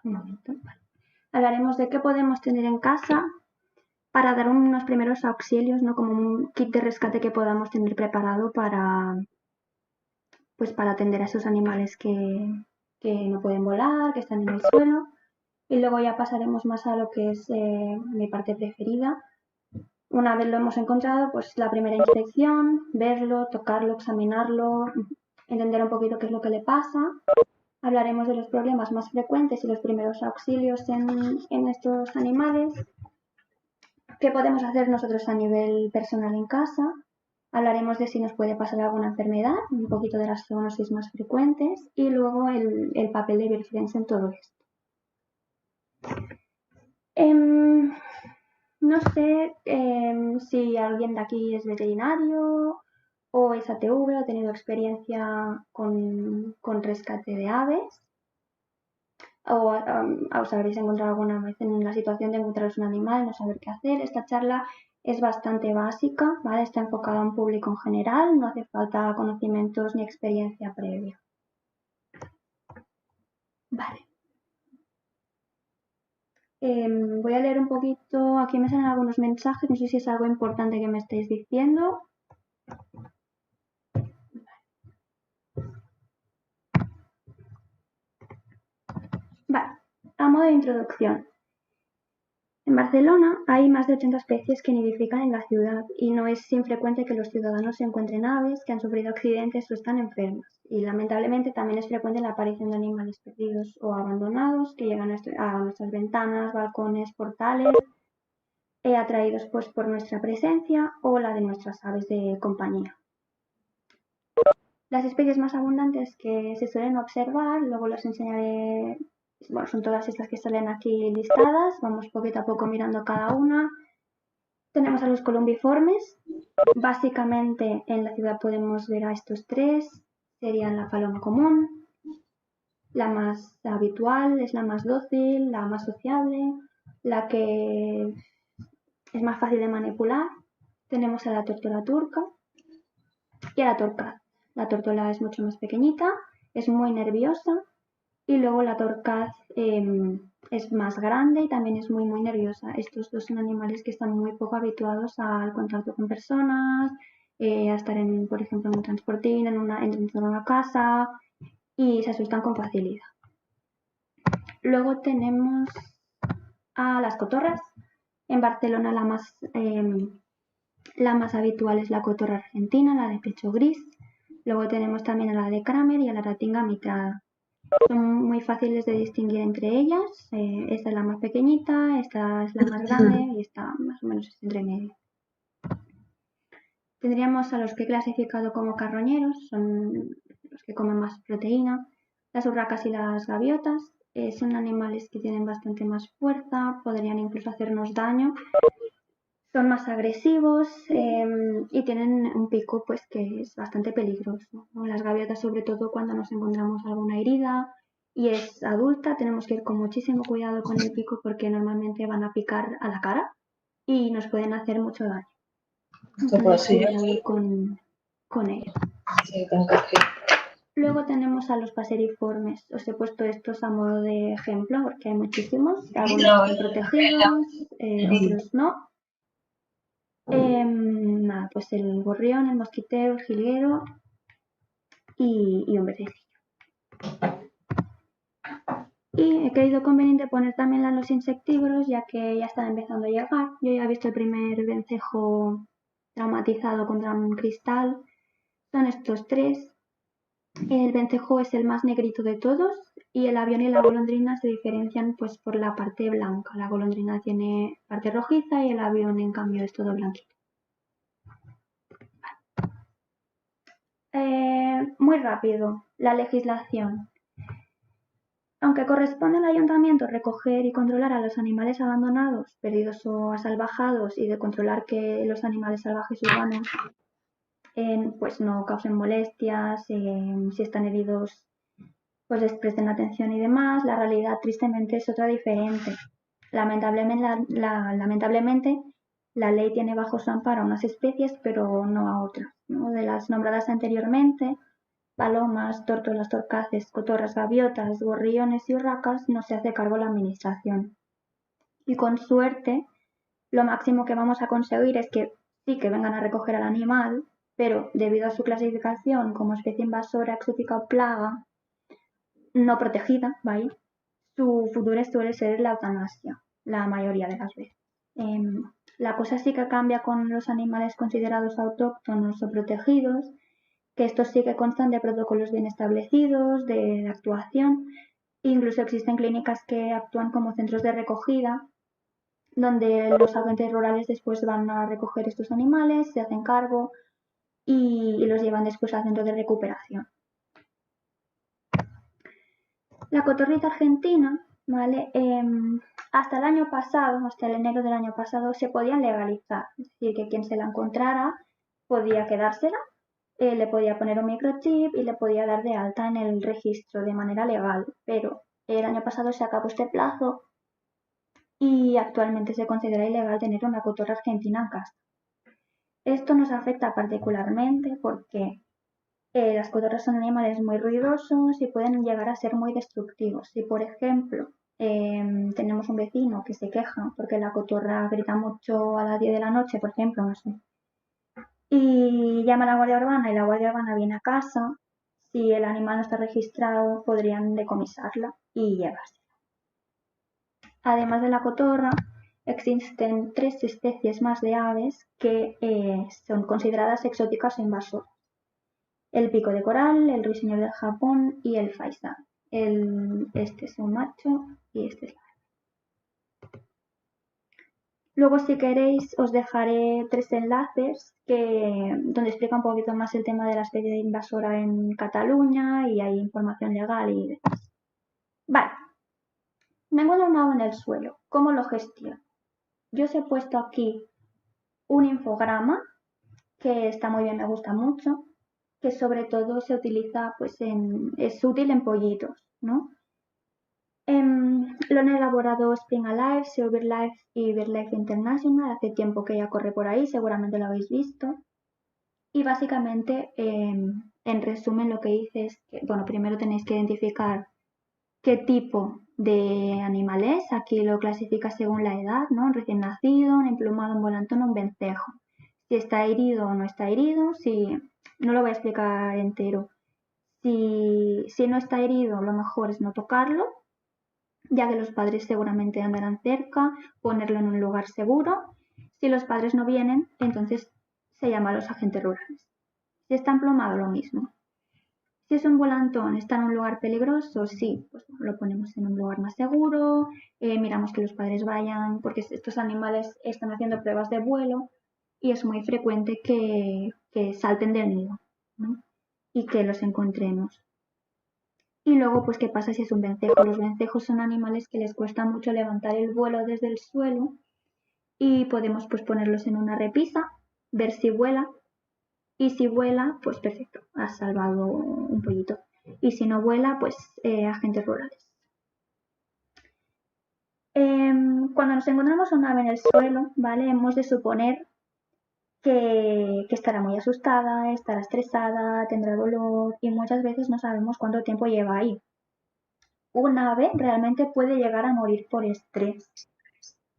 Un momento. Vale. Hablaremos de qué podemos tener en casa para dar unos primeros auxilios, ¿no? Como un kit de rescate que podamos tener preparado pues para atender a esos animales que no pueden volar, que están en el suelo. Y luego ya pasaremos más a lo que es mi parte preferida. Una vez lo hemos encontrado, pues la primera inspección, verlo, tocarlo, examinarlo, entender un poquito qué es lo que le pasa. Hablaremos de los problemas más frecuentes y los primeros auxilios en estos animales. ¿Qué podemos hacer nosotros a nivel personal en casa? Hablaremos de si nos puede pasar alguna enfermedad, un poquito de las zoonosis más frecuentes y luego el papel de biorefluencia en todo esto. No sé si alguien de aquí es veterinario o es ATV o ha tenido experiencia con rescate de aves o os habréis encontrado alguna vez en la situación de encontraros un animal y no saber qué hacer. Esta charla es bastante básica, ¿vale? Está enfocada a un público en general, no hace falta conocimientos ni experiencia previa. Vale. Voy a leer un poquito, aquí me salen algunos mensajes, no sé si es algo importante que me estáis diciendo. Vale, a modo de introducción. En Barcelona hay más de 80 especies que nidifican en la ciudad y no es infrecuente que los ciudadanos se encuentren aves que han sufrido accidentes o están enfermas. Y lamentablemente también es frecuente la aparición de animales perdidos o abandonados que llegan a nuestras ventanas, balcones, portales, atraídos pues por nuestra presencia o la de nuestras aves de compañía. Las especies más abundantes que se suelen observar, luego los enseñaré, bueno, son todas estas que salen aquí listadas, vamos poquito a poco mirando cada una. Tenemos a los columbiformes, básicamente en la ciudad podemos ver a estos tres, serían la paloma común, la más habitual, es la más dócil, la más sociable, la que es más fácil de manipular. Tenemos a la tórtola turca y a la torcaz. La tórtola es mucho más pequeñita, es muy nerviosa y luego la torcaz es más grande y también es muy nerviosa. Estos dos son animales que están muy poco habituados al contacto con personas, a estar por ejemplo, en un transportín, dentro de una casa y se asustan con facilidad. Luego tenemos a las cotorras. En Barcelona la más habitual es la cotorra argentina, la de pecho gris. Luego tenemos también a la de Kramer y a la ratinga mitrada. Son muy fáciles de distinguir entre ellas. Esta es la más pequeñita, esta es la más grande y esta más o menos es entre medio. Tendríamos a los que he clasificado como carroñeros, son los que comen más proteína. Las urracas y las gaviotas son animales que tienen bastante más fuerza, podrían incluso hacernos daño. Son más agresivos y tienen un pico pues que es bastante peligroso, ¿no? Las gaviotas, sobre todo cuando nos encontramos alguna herida y es adulta, tenemos que ir con muchísimo cuidado con el pico porque normalmente van a picar a la cara y nos pueden hacer mucho daño. Entonces, cuidado con ellos. Luego tenemos a los paseriformes. Os he puesto estos a modo de ejemplo porque hay muchísimos. Algunos están protegidos, otros no. Nada, pues el gorrión, el mosquitero, el jilguero y un verdecillo. Y he creído conveniente poner también los insectívoros ya que ya están empezando a llegar. Yo ya he visto el primer vencejo traumatizado contra un cristal. Son estos tres. El vencejo es el más negrito de todos y el avión y la golondrina se diferencian pues por la parte blanca. La golondrina tiene parte rojiza y el avión en cambio es todo blanquito. Muy rápido, la legislación. Aunque corresponde al ayuntamiento recoger y controlar a los animales abandonados, perdidos o asalvajados y de controlar que los animales salvajes urbanos pues no causen molestias, si están heridos pues les presten atención y demás, la realidad tristemente es otra diferente. Lamentablemente la ley tiene bajo su amparo a unas especies pero no a otras, ¿no? De las nombradas anteriormente palomas, tórtolas, torcaces, cotorras, gaviotas, gorriones y urracas no se hace cargo la administración. Y con suerte, lo máximo que vamos a conseguir es que sí que vengan a recoger al animal, pero debido a su clasificación como especie invasora, exótica o plaga, no protegida, ¿vale? Su futuro suele ser la eutanasia, la mayoría de las veces. La cosa sí que cambia con los animales considerados autóctonos o protegidos, que estos sí que constan de protocolos bien establecidos, de actuación. Incluso existen clínicas que actúan como centros de recogida, donde los agentes rurales después van a recoger estos animales, se hacen cargo y los llevan después al centro de recuperación. La cotorrita argentina, ¿vale? Hasta el año pasado, hasta el enero del año pasado, se podían legalizar. Es decir, que quien se la encontrara podía quedársela, le podía poner un microchip y le podía dar de alta en el registro de manera legal. Pero el año pasado se acabó este plazo y actualmente se considera ilegal tener una cotorra argentina en casa. Esto nos afecta particularmente porque las cotorras son animales muy ruidosos y pueden llegar a ser muy destructivos. Si, por ejemplo, tenemos un vecino que se queja porque la cotorra grita mucho a las 10 de la noche, por ejemplo, no sé, y llama a la Guardia Urbana y la Guardia Urbana viene a casa, si el animal no está registrado, podrían decomisarla y llevarse. Además de la cotorra, existen 3 especies más de aves que son consideradas exóticas e invasoras. El pico de coral, el ruiseñor del Japón y el faisán. Este es un macho y este es la hembra. Luego, si queréis, os dejaré 3 enlaces donde explica un poquito más el tema de la especie invasora en Cataluña y hay información legal y demás. Vale. Me encuentro un ave en el suelo. ¿Cómo lo gestiono? Yo os he puesto aquí un infograma que está muy bien, me gusta mucho, que sobre todo se utiliza, pues es útil en pollitos, ¿no? Lo han elaborado Spring Alive, Sea BirdLife y BirdLife International, hace tiempo que ya corre por ahí, seguramente lo habéis visto. Y básicamente, en resumen, lo que dice es que, bueno, primero tenéis que identificar qué tipo de animal es. Aquí lo clasifica según la edad, ¿no? Un recién nacido, un emplumado, un volantón, un vencejo. Si está herido o no está herido, no lo voy a explicar entero. Si no está herido, lo mejor es no tocarlo, ya que los padres seguramente andarán cerca, ponerlo en un lugar seguro. Si los padres no vienen, entonces se llama a los agentes rurales. Si está emplumado, lo mismo. Si es un volantón, está en un lugar peligroso, sí, pues lo ponemos en un lugar más seguro, miramos que los padres vayan, porque estos animales están haciendo pruebas de vuelo y es muy frecuente que salten del nido, ¿no? Y que los encontremos. Y luego, pues, ¿qué pasa si es un vencejo? Los vencejos son animales que les cuesta mucho levantar el vuelo desde el suelo y podemos, pues, ponerlos en una repisa, ver si vuela. Y si vuela, pues perfecto, has salvado un pollito. Y si no vuela, pues agentes rurales. Cuando nos encontramos un ave en el suelo, ¿vale? Hemos de suponer que estará muy asustada, estará estresada, tendrá dolor y muchas veces no sabemos cuánto tiempo lleva ahí. Un ave realmente puede llegar a morir por estrés.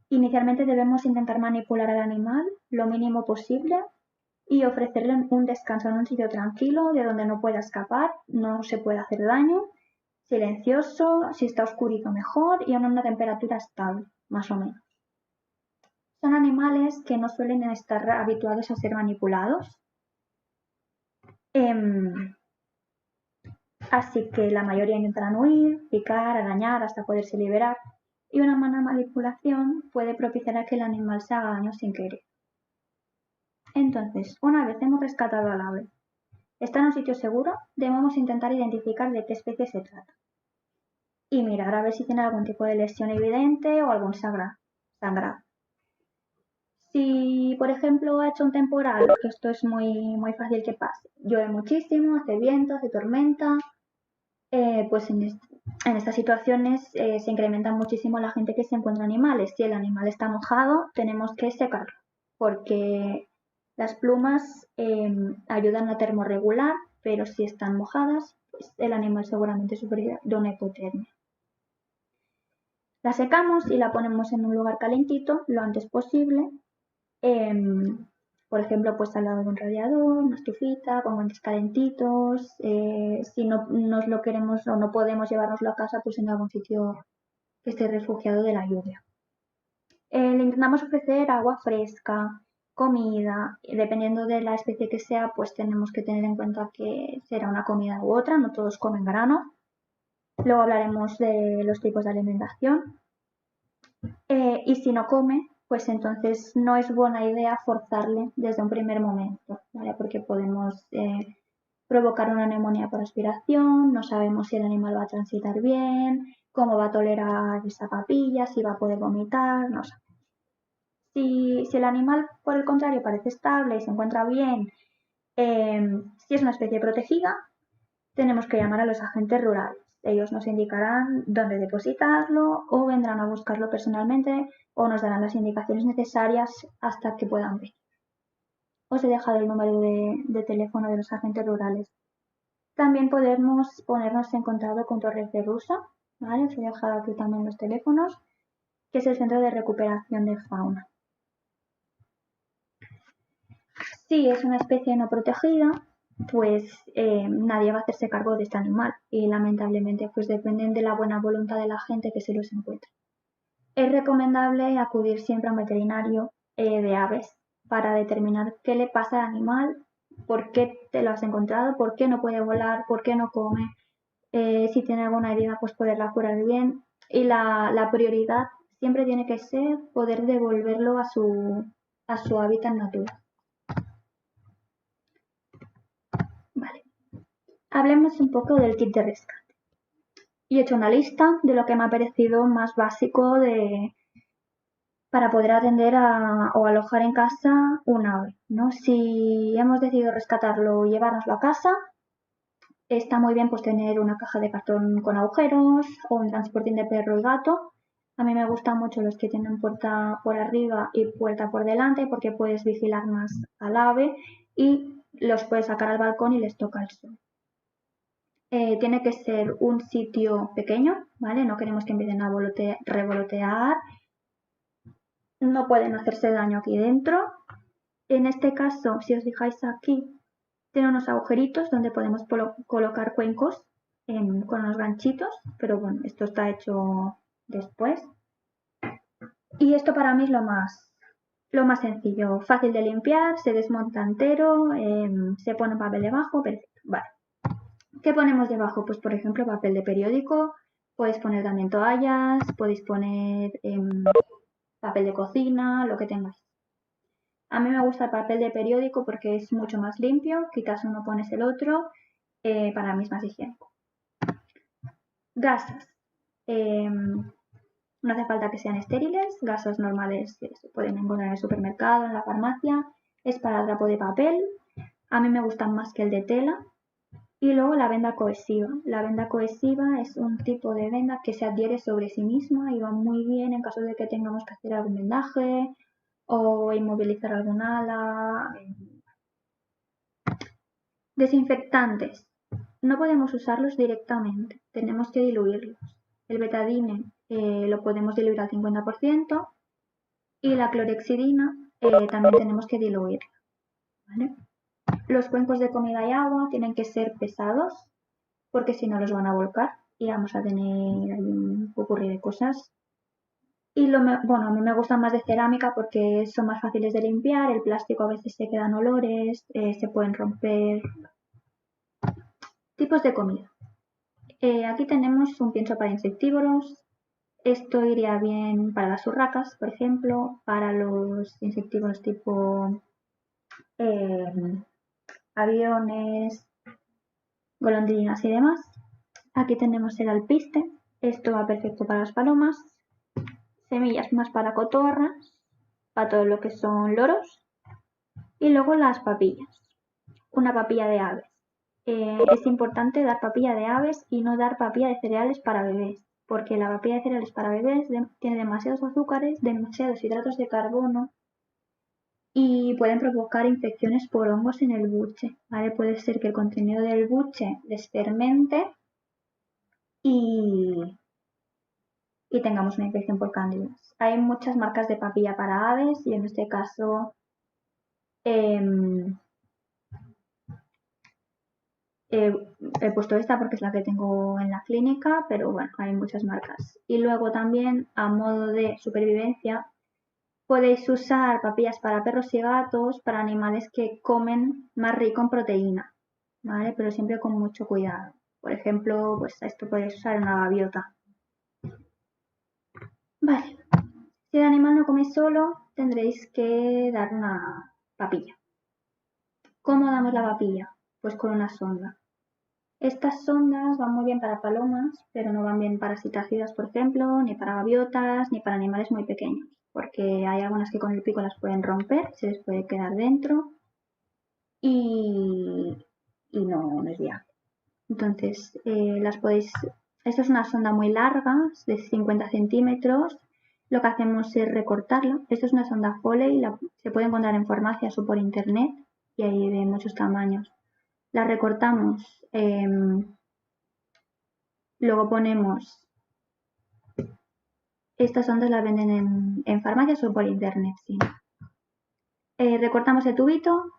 Inicialmente debemos intentar manipular al animal lo mínimo posible y ofrecerle un descanso en un sitio tranquilo de donde no pueda escapar, no se puede hacer daño, silencioso, si está oscurito mejor y a una temperatura estable, más o menos. Son animales que no suelen estar habituados a ser manipulados, así que la mayoría intentarán huir, picar, arañar hasta poderse liberar y una mala manipulación puede propiciar a que el animal se haga daño sin querer. Entonces, una vez hemos rescatado al ave, está en un sitio seguro, debemos intentar identificar de qué especie se trata y mirar a ver si tiene algún tipo de lesión evidente o algún sangrado. Si, por ejemplo, ha hecho un temporal, esto es muy, muy fácil que pase, llueve muchísimo, hace viento, hace tormenta, pues en estas situaciones se incrementa muchísimo la gente que se encuentra animales. Si el animal está mojado, tenemos que secarlo, porque las plumas ayudan a termorregular, pero si están mojadas, pues el animal seguramente sufrirá de una hipotermia. La secamos y la ponemos en un lugar calentito lo antes posible. Por ejemplo, pues al lado de un radiador, una estufita, con guantes calentitos. Si no nos lo queremos o no podemos llevárnoslo a casa, pues en algún sitio que esté refugiado de la lluvia. Le intentamos ofrecer agua fresca, comida, y dependiendo de la especie que sea, pues tenemos que tener en cuenta que será una comida u otra, no todos comen grano. Luego hablaremos de los tipos de alimentación. Y si no come, pues entonces no es buena idea forzarle desde un primer momento, ¿vale? Porque podemos provocar una neumonía por aspiración, no sabemos si el animal va a transitar bien, cómo va a tolerar esa papilla, si va a poder vomitar, no sé. Si el animal, por el contrario, parece estable y se encuentra bien, si es una especie protegida, tenemos que llamar a los agentes rurales. Ellos nos indicarán dónde depositarlo o vendrán a buscarlo personalmente o nos darán las indicaciones necesarias hasta que puedan venir. Os he dejado el número de teléfono de los agentes rurales. También podemos ponernos en contacto con Torres de Rusa, ¿vale? Os he dejado aquí también los teléfonos, que es el Centro de Recuperación de Fauna. Si es una especie no protegida, pues nadie va a hacerse cargo de este animal y lamentablemente pues dependen de la buena voluntad de la gente que se los encuentre. Es recomendable acudir siempre a un veterinario de aves para determinar qué le pasa al animal, por qué te lo has encontrado, por qué no puede volar, por qué no come, si tiene alguna herida pues poderla curar bien y la prioridad siempre tiene que ser poder devolverlo a su hábitat natural. Vale. Hablemos un poco del kit de rescate. Y he hecho una lista de lo que me ha parecido más básico para poder atender o alojar en casa un ave, ¿no? Si hemos decidido rescatarlo y llevárnoslo a casa, está muy bien pues tener una caja de cartón con agujeros o un transportín de perro y gato. A mí me gustan mucho los que tienen puerta por arriba y puerta por delante porque puedes vigilar más al ave y los puedes sacar al balcón y les toca el sol. Tiene que ser un sitio pequeño, ¿vale? No queremos que empiecen a revolotear. No pueden hacerse daño aquí dentro. En este caso, si os fijáis aquí, tiene unos agujeritos donde podemos colocar cuencos con unos ganchitos, pero bueno, esto está hecho después. Y esto para mí es lo más sencillo, fácil de limpiar, se desmonta entero, se pone papel debajo, perfecto, vale. ¿Qué ponemos debajo? Pues por ejemplo papel de periódico, podéis poner también toallas, podéis poner papel de cocina, lo que tengáis. A mí me gusta el papel de periódico porque es mucho más limpio, quitas uno, pones el otro, para mí es más higiénico. Gasas. No hace falta que sean estériles, gasas normales que se pueden encontrar en el supermercado, en la farmacia, es para trapo de papel, a mí me gustan más que el de tela. Y luego la venda cohesiva. La venda cohesiva es un tipo de venda que se adhiere sobre sí misma y va muy bien en caso de que tengamos que hacer algún vendaje o inmovilizar algún ala. Desinfectantes. No podemos usarlos directamente, tenemos que diluirlos. El betadine lo podemos diluir al 50% y la clorhexidina también tenemos que diluirla, ¿vale? Los cuencos de comida y agua tienen que ser pesados porque si no los van a volcar y vamos a tener ahí un popurrí de cosas. Y bueno, a mí me gustan más de cerámica porque son más fáciles de limpiar, el plástico a veces se quedan olores, se pueden romper. Tipos de comida. Aquí tenemos un pienso para insectívoros. Esto iría bien para las urracas, por ejemplo, para los insectívoros tipo aviones, golondrinas y demás. Aquí tenemos el alpiste. Esto va perfecto para las palomas. Semillas más para cotorras, para todo lo que son loros. Y luego las papillas. Una papilla de aves. Es importante dar papilla de aves y no dar papilla de cereales para bebés, porque la papilla de cereales para bebés tiene demasiados azúcares, demasiados hidratos de carbono y pueden provocar infecciones por hongos en el buche, ¿vale? Puede ser que el contenido del buche desfermente y tengamos una infección por cándidas. Hay muchas marcas de papilla para aves y en este caso he puesto esta porque es la que tengo en la clínica, pero bueno, hay muchas marcas. Y luego también, a modo de supervivencia, podéis usar papillas para perros y gatos, para animales que comen más rico en proteína, ¿vale? Pero siempre con mucho cuidado. Por ejemplo, pues esto podéis usar una gaviota. Vale, si el animal no come solo, tendréis que dar una papilla. ¿Cómo damos la papilla? Pues con una sonda. Estas sondas van muy bien para palomas, pero no van bien para citácidas, por ejemplo, ni para gaviotas, ni para animales muy pequeños, porque hay algunas que con el pico las pueden romper, se les puede quedar dentro y no es viable. Entonces, esta es una sonda muy larga, de 50 centímetros. Lo que hacemos es recortarla. Esto es una sonda Foley, se puede encontrar en farmacias o por internet y hay de muchos tamaños. La recortamos, luego ponemos, estas sondas las venden en farmacias o por internet, sí. Recortamos el tubito,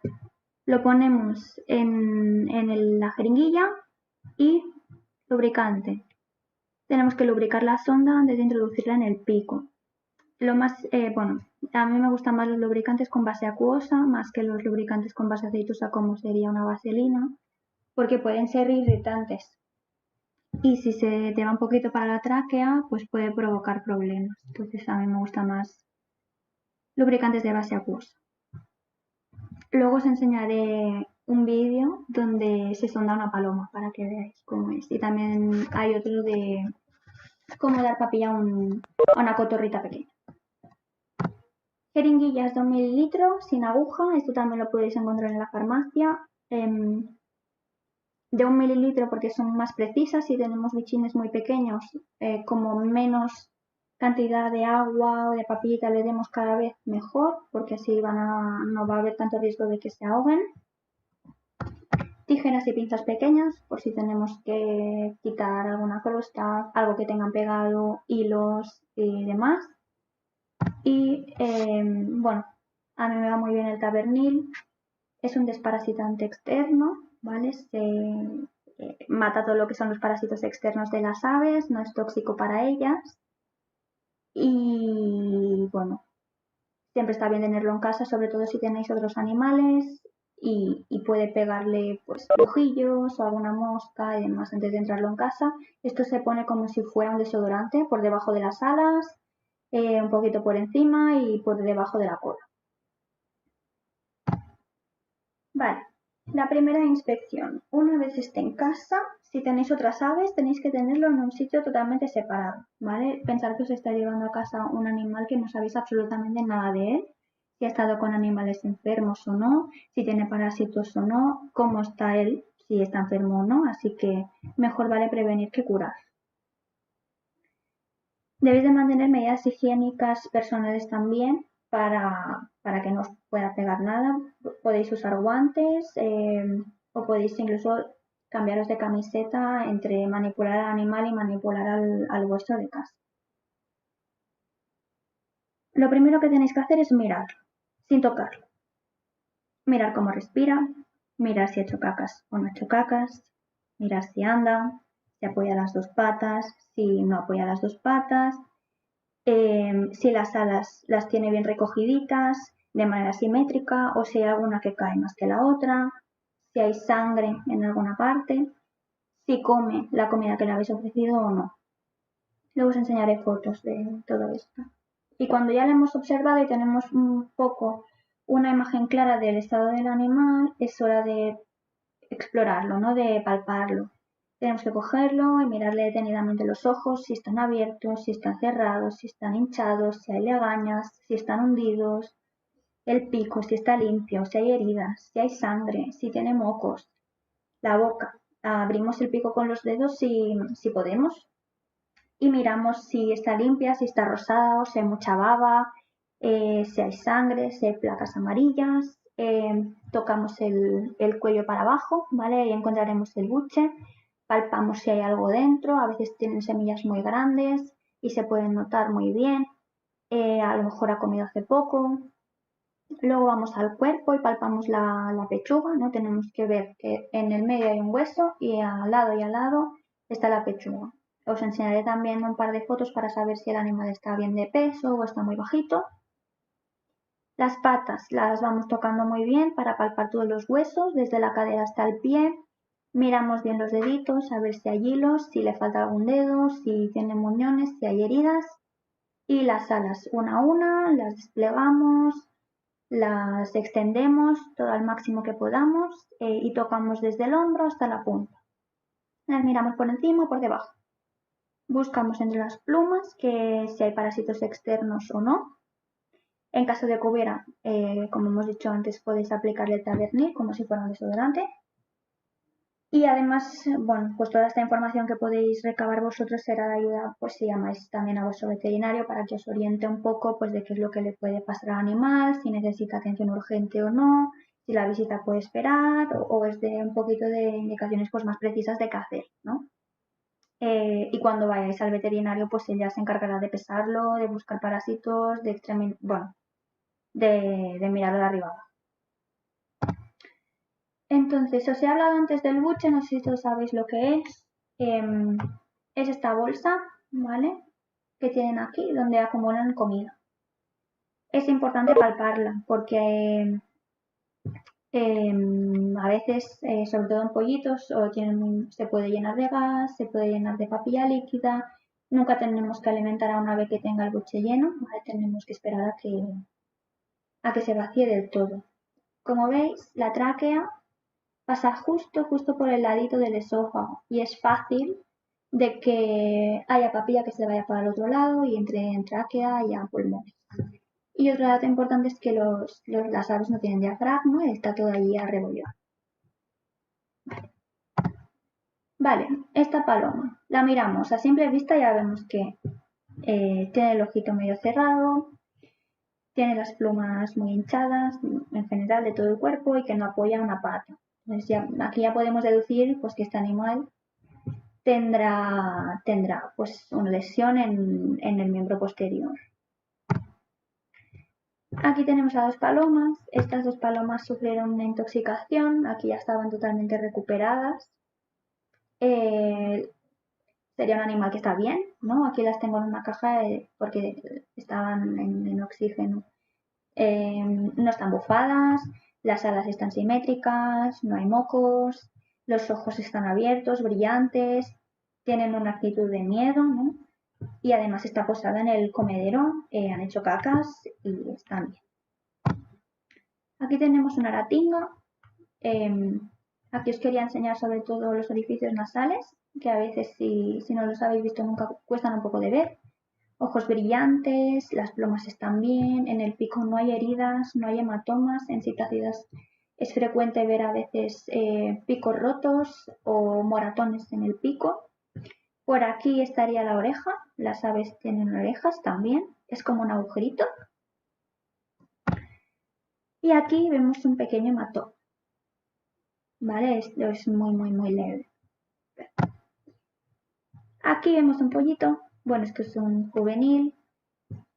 lo ponemos en la jeringuilla y lubricante. Tenemos que lubricar la sonda antes de introducirla en el pico. A mí me gustan más los lubricantes con base acuosa, más que los lubricantes con base aceitosa como sería una vaselina, porque pueden ser irritantes. Y si se te va un poquito para la tráquea, pues puede provocar problemas. Entonces a mí me gustan más lubricantes de base acuosa. Luego os enseñaré un vídeo donde se sonda una paloma para que veáis cómo es. Y también hay otro de cómo dar papilla a una cotorrita pequeña. Jeringuillas de 1 mililitro sin aguja, esto también lo podéis encontrar en la farmacia. De 1 mililitro porque son más precisas. Si tenemos bichines muy pequeños, como menos cantidad de agua o de papillita le demos cada vez mejor, porque así no va a haber tanto riesgo de que se ahoguen. Tijeras y pinzas pequeñas por si tenemos que quitar alguna crosta, algo que tengan pegado, hilos y demás. Y bueno, a mí me va muy bien el Tabernil. Es un desparasitante externo, ¿vale? Mata todo lo que son los parásitos externos de las aves, no es tóxico para ellas. Y bueno, siempre está bien tenerlo en casa, sobre todo si tenéis otros animales y puede pegarle pues ojillos o alguna mosca y demás antes de entrarlo en casa. Esto se pone como si fuera un desodorante por debajo de las alas, un poquito por encima y por debajo de la cola. Vale, la primera inspección. Una vez esté en casa, si tenéis otras aves, tenéis que tenerlo en un sitio totalmente separado, ¿vale? Pensar que os está llevando a casa un animal que no sabéis absolutamente nada de él, si ha estado con animales enfermos o no, si tiene parásitos o no, cómo está él, si está enfermo o no, así que mejor vale prevenir que curar. Debéis de mantener medidas higiénicas personales también para que no os pueda pegar nada. Podéis usar guantes o podéis incluso cambiaros de camiseta entre manipular al animal y manipular al vuestro de casa. Lo primero que tenéis que hacer es mirar, sin tocarlo. Mirar cómo respira, mirar si ha hecho cacas o no ha hecho cacas, mirar si anda, si apoya las dos patas, si no apoya las dos patas, si las alas las tiene bien recogiditas de manera simétrica o si hay alguna que cae más que la otra, si hay sangre en alguna parte, si come la comida que le habéis ofrecido o no. Luego os enseñaré fotos de todo esto. Y cuando ya lo hemos observado y tenemos un poco una imagen clara del estado del animal, es hora de explorarlo, ¿no? De palparlo. Tenemos que cogerlo y mirarle detenidamente los ojos, si están abiertos, si están cerrados, si están hinchados, si hay legañas, si están hundidos, el pico, si está limpio, si hay heridas, si hay sangre, si tiene mocos, la boca. Abrimos el pico con los dedos si podemos y miramos si está limpia, si está rosada o si hay mucha baba, si hay sangre, si hay placas amarillas. Tocamos el cuello para abajo, ¿vale? Y encontraremos el buche. Palpamos si hay algo dentro, a veces tienen semillas muy grandes y se pueden notar muy bien. A lo mejor ha comido hace poco. Luego vamos al cuerpo y palpamos la pechuga, ¿no? Tenemos que ver que en el medio hay un hueso y al lado está la pechuga. Os enseñaré también un par de fotos para saber si el animal está bien de peso o está muy bajito. Las patas las vamos tocando muy bien para palpar todos los huesos, desde la cadera hasta el pie. Miramos bien los deditos, a ver si hay hilos, si le falta algún dedo, si tiene muñones, si hay heridas. Y las alas una a una, las desplegamos, las extendemos todo al máximo que podamos y tocamos desde el hombro hasta la punta. Las miramos por encima o por debajo. Buscamos entre las plumas que si hay parásitos externos o no. En caso de que hubiera, como hemos dicho antes, podéis aplicarle el Tavernil como si fuera un desodorante. Y además, bueno, pues toda esta información que podéis recabar vosotros será de ayuda, pues si llamáis también a vuestro veterinario para que os oriente un poco, pues de qué es lo que le puede pasar al animal, si necesita atención urgente o no, si la visita puede esperar o es de un poquito de indicaciones pues más precisas de qué hacer, ¿no? Y cuando vayáis al veterinario, pues ella se encargará de pesarlo, de buscar parásitos, bueno, de mirarlo de arriba abajo. Entonces, os he hablado antes del buche, no sé si todos sabéis lo que es. Es esta bolsa, ¿vale? Que tienen aquí, donde acumulan comida. Es importante palparla, porque a veces, sobre todo en pollitos, se puede llenar de gas, se puede llenar de papilla líquida. Nunca tenemos que alimentar a una ave que tenga el buche lleno, ¿vale? Tenemos que esperar a que se vacíe del todo. Como veis, la tráquea pasa justo por el ladito del esófago y es fácil de que haya papilla que se vaya para el otro lado y entre en tráquea y a pulmones. Y otro dato importante es que las aves no tienen diafragma y está todo allí arrebollado. Vale, esta paloma la miramos a simple vista, ya vemos que tiene el ojito medio cerrado, tiene las plumas muy hinchadas en general de todo el cuerpo y que no apoya una pata. Entonces aquí ya podemos deducir pues, que este animal tendrá pues, una lesión en el miembro posterior. Aquí tenemos a dos palomas. Estas dos palomas sufrieron una intoxicación. Aquí ya estaban totalmente recuperadas. Sería un animal que está bien, ¿no? Aquí las tengo en una caja porque estaban en oxígeno. No están bufadas, las alas están simétricas, no hay mocos, los ojos están abiertos, brillantes, tienen una actitud de miedo, ¿no? Y además está posada en el comedero, han hecho cacas y están bien. Aquí tenemos una aratinga. Aquí os quería enseñar sobre todo los orificios nasales, que a veces si no los habéis visto nunca cuestan un poco de ver. Ojos brillantes, las plumas están bien, en el pico no hay heridas, no hay hematomas. En citácidas es frecuente ver a veces picos rotos o moratones en el pico. Por aquí estaría la oreja, las aves tienen orejas también, es como un agujerito. Y aquí vemos un pequeño hematoma, ¿vale? Esto es muy leve. Aquí vemos un pollito, bueno, esto es un juvenil.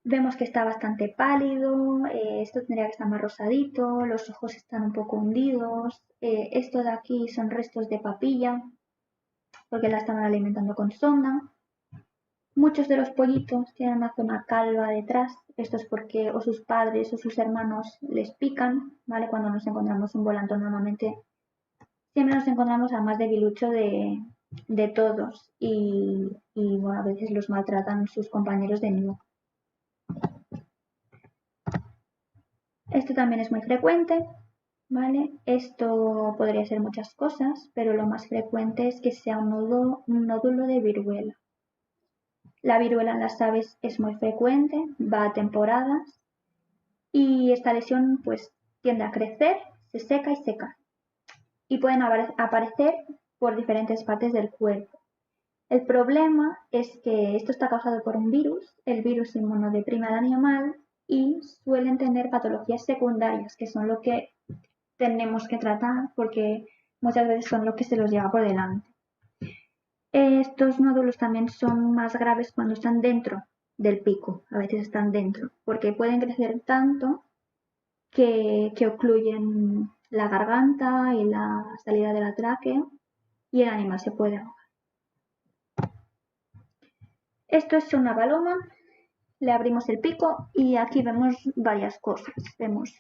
Vemos que está bastante pálido, esto tendría que estar más rosadito, los ojos están un poco hundidos, esto de aquí son restos de papilla, porque la estaban alimentando con sonda. Muchos de los pollitos tienen una zona calva detrás, esto es porque o sus padres o sus hermanos les pican, ¿vale? Cuando nos encontramos un volanto normalmente siempre nos encontramos a más debilucho de todos y bueno, a veces los maltratan sus compañeros de nido. Esto también es muy frecuente, ¿vale? Esto podría ser muchas cosas, pero lo más frecuente es que sea un nódulo de viruela. La viruela en las aves es muy frecuente, va a temporadas y esta lesión pues tiende a crecer, se seca y seca. Y pueden aparecer por diferentes partes del cuerpo. El problema es que esto está causado por un virus, el virus inmunodeprime al animal y suelen tener patologías secundarias, que son lo que tenemos que tratar porque muchas veces son lo que se los lleva por delante. Estos nódulos también son más graves cuando están dentro del pico, a veces están dentro, porque pueden crecer tanto que ocluyen la garganta y la salida de la tráquea y el animal se puede ahogar. Esto es una paloma, le abrimos el pico y aquí vemos varias cosas. Vemos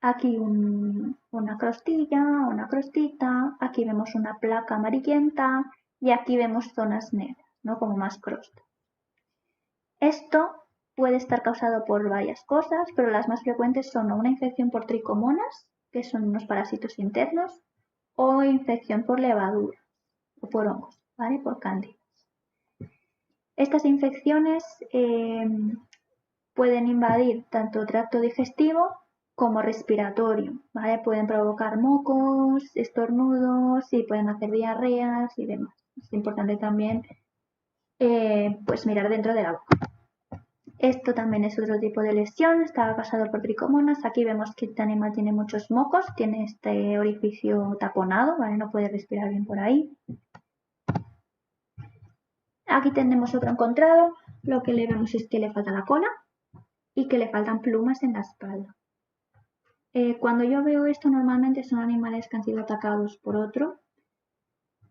aquí una crostita, aquí vemos una placa amarillenta y aquí vemos zonas negras, ¿no? Como más crosta. Esto puede estar causado por varias cosas, pero las más frecuentes son una infección por tricomonas, que son unos parásitos internos, o infección por levadura o por hongos, ¿vale? Por cándidas. Estas infecciones pueden invadir tanto tracto digestivo como respiratorio, ¿vale? Pueden provocar mocos, estornudos y pueden hacer diarreas y demás. Es importante también pues mirar dentro de la boca. Esto también es otro tipo de lesión, está causado por tricomonas. Aquí vemos que este animal tiene muchos mocos, tiene este orificio taponado, ¿vale? No puede respirar bien por ahí. Aquí tenemos otro encontrado, lo que le vemos es que le falta la cola y que le faltan plumas en la espalda. Cuando yo veo esto normalmente son animales que han sido atacados por otro,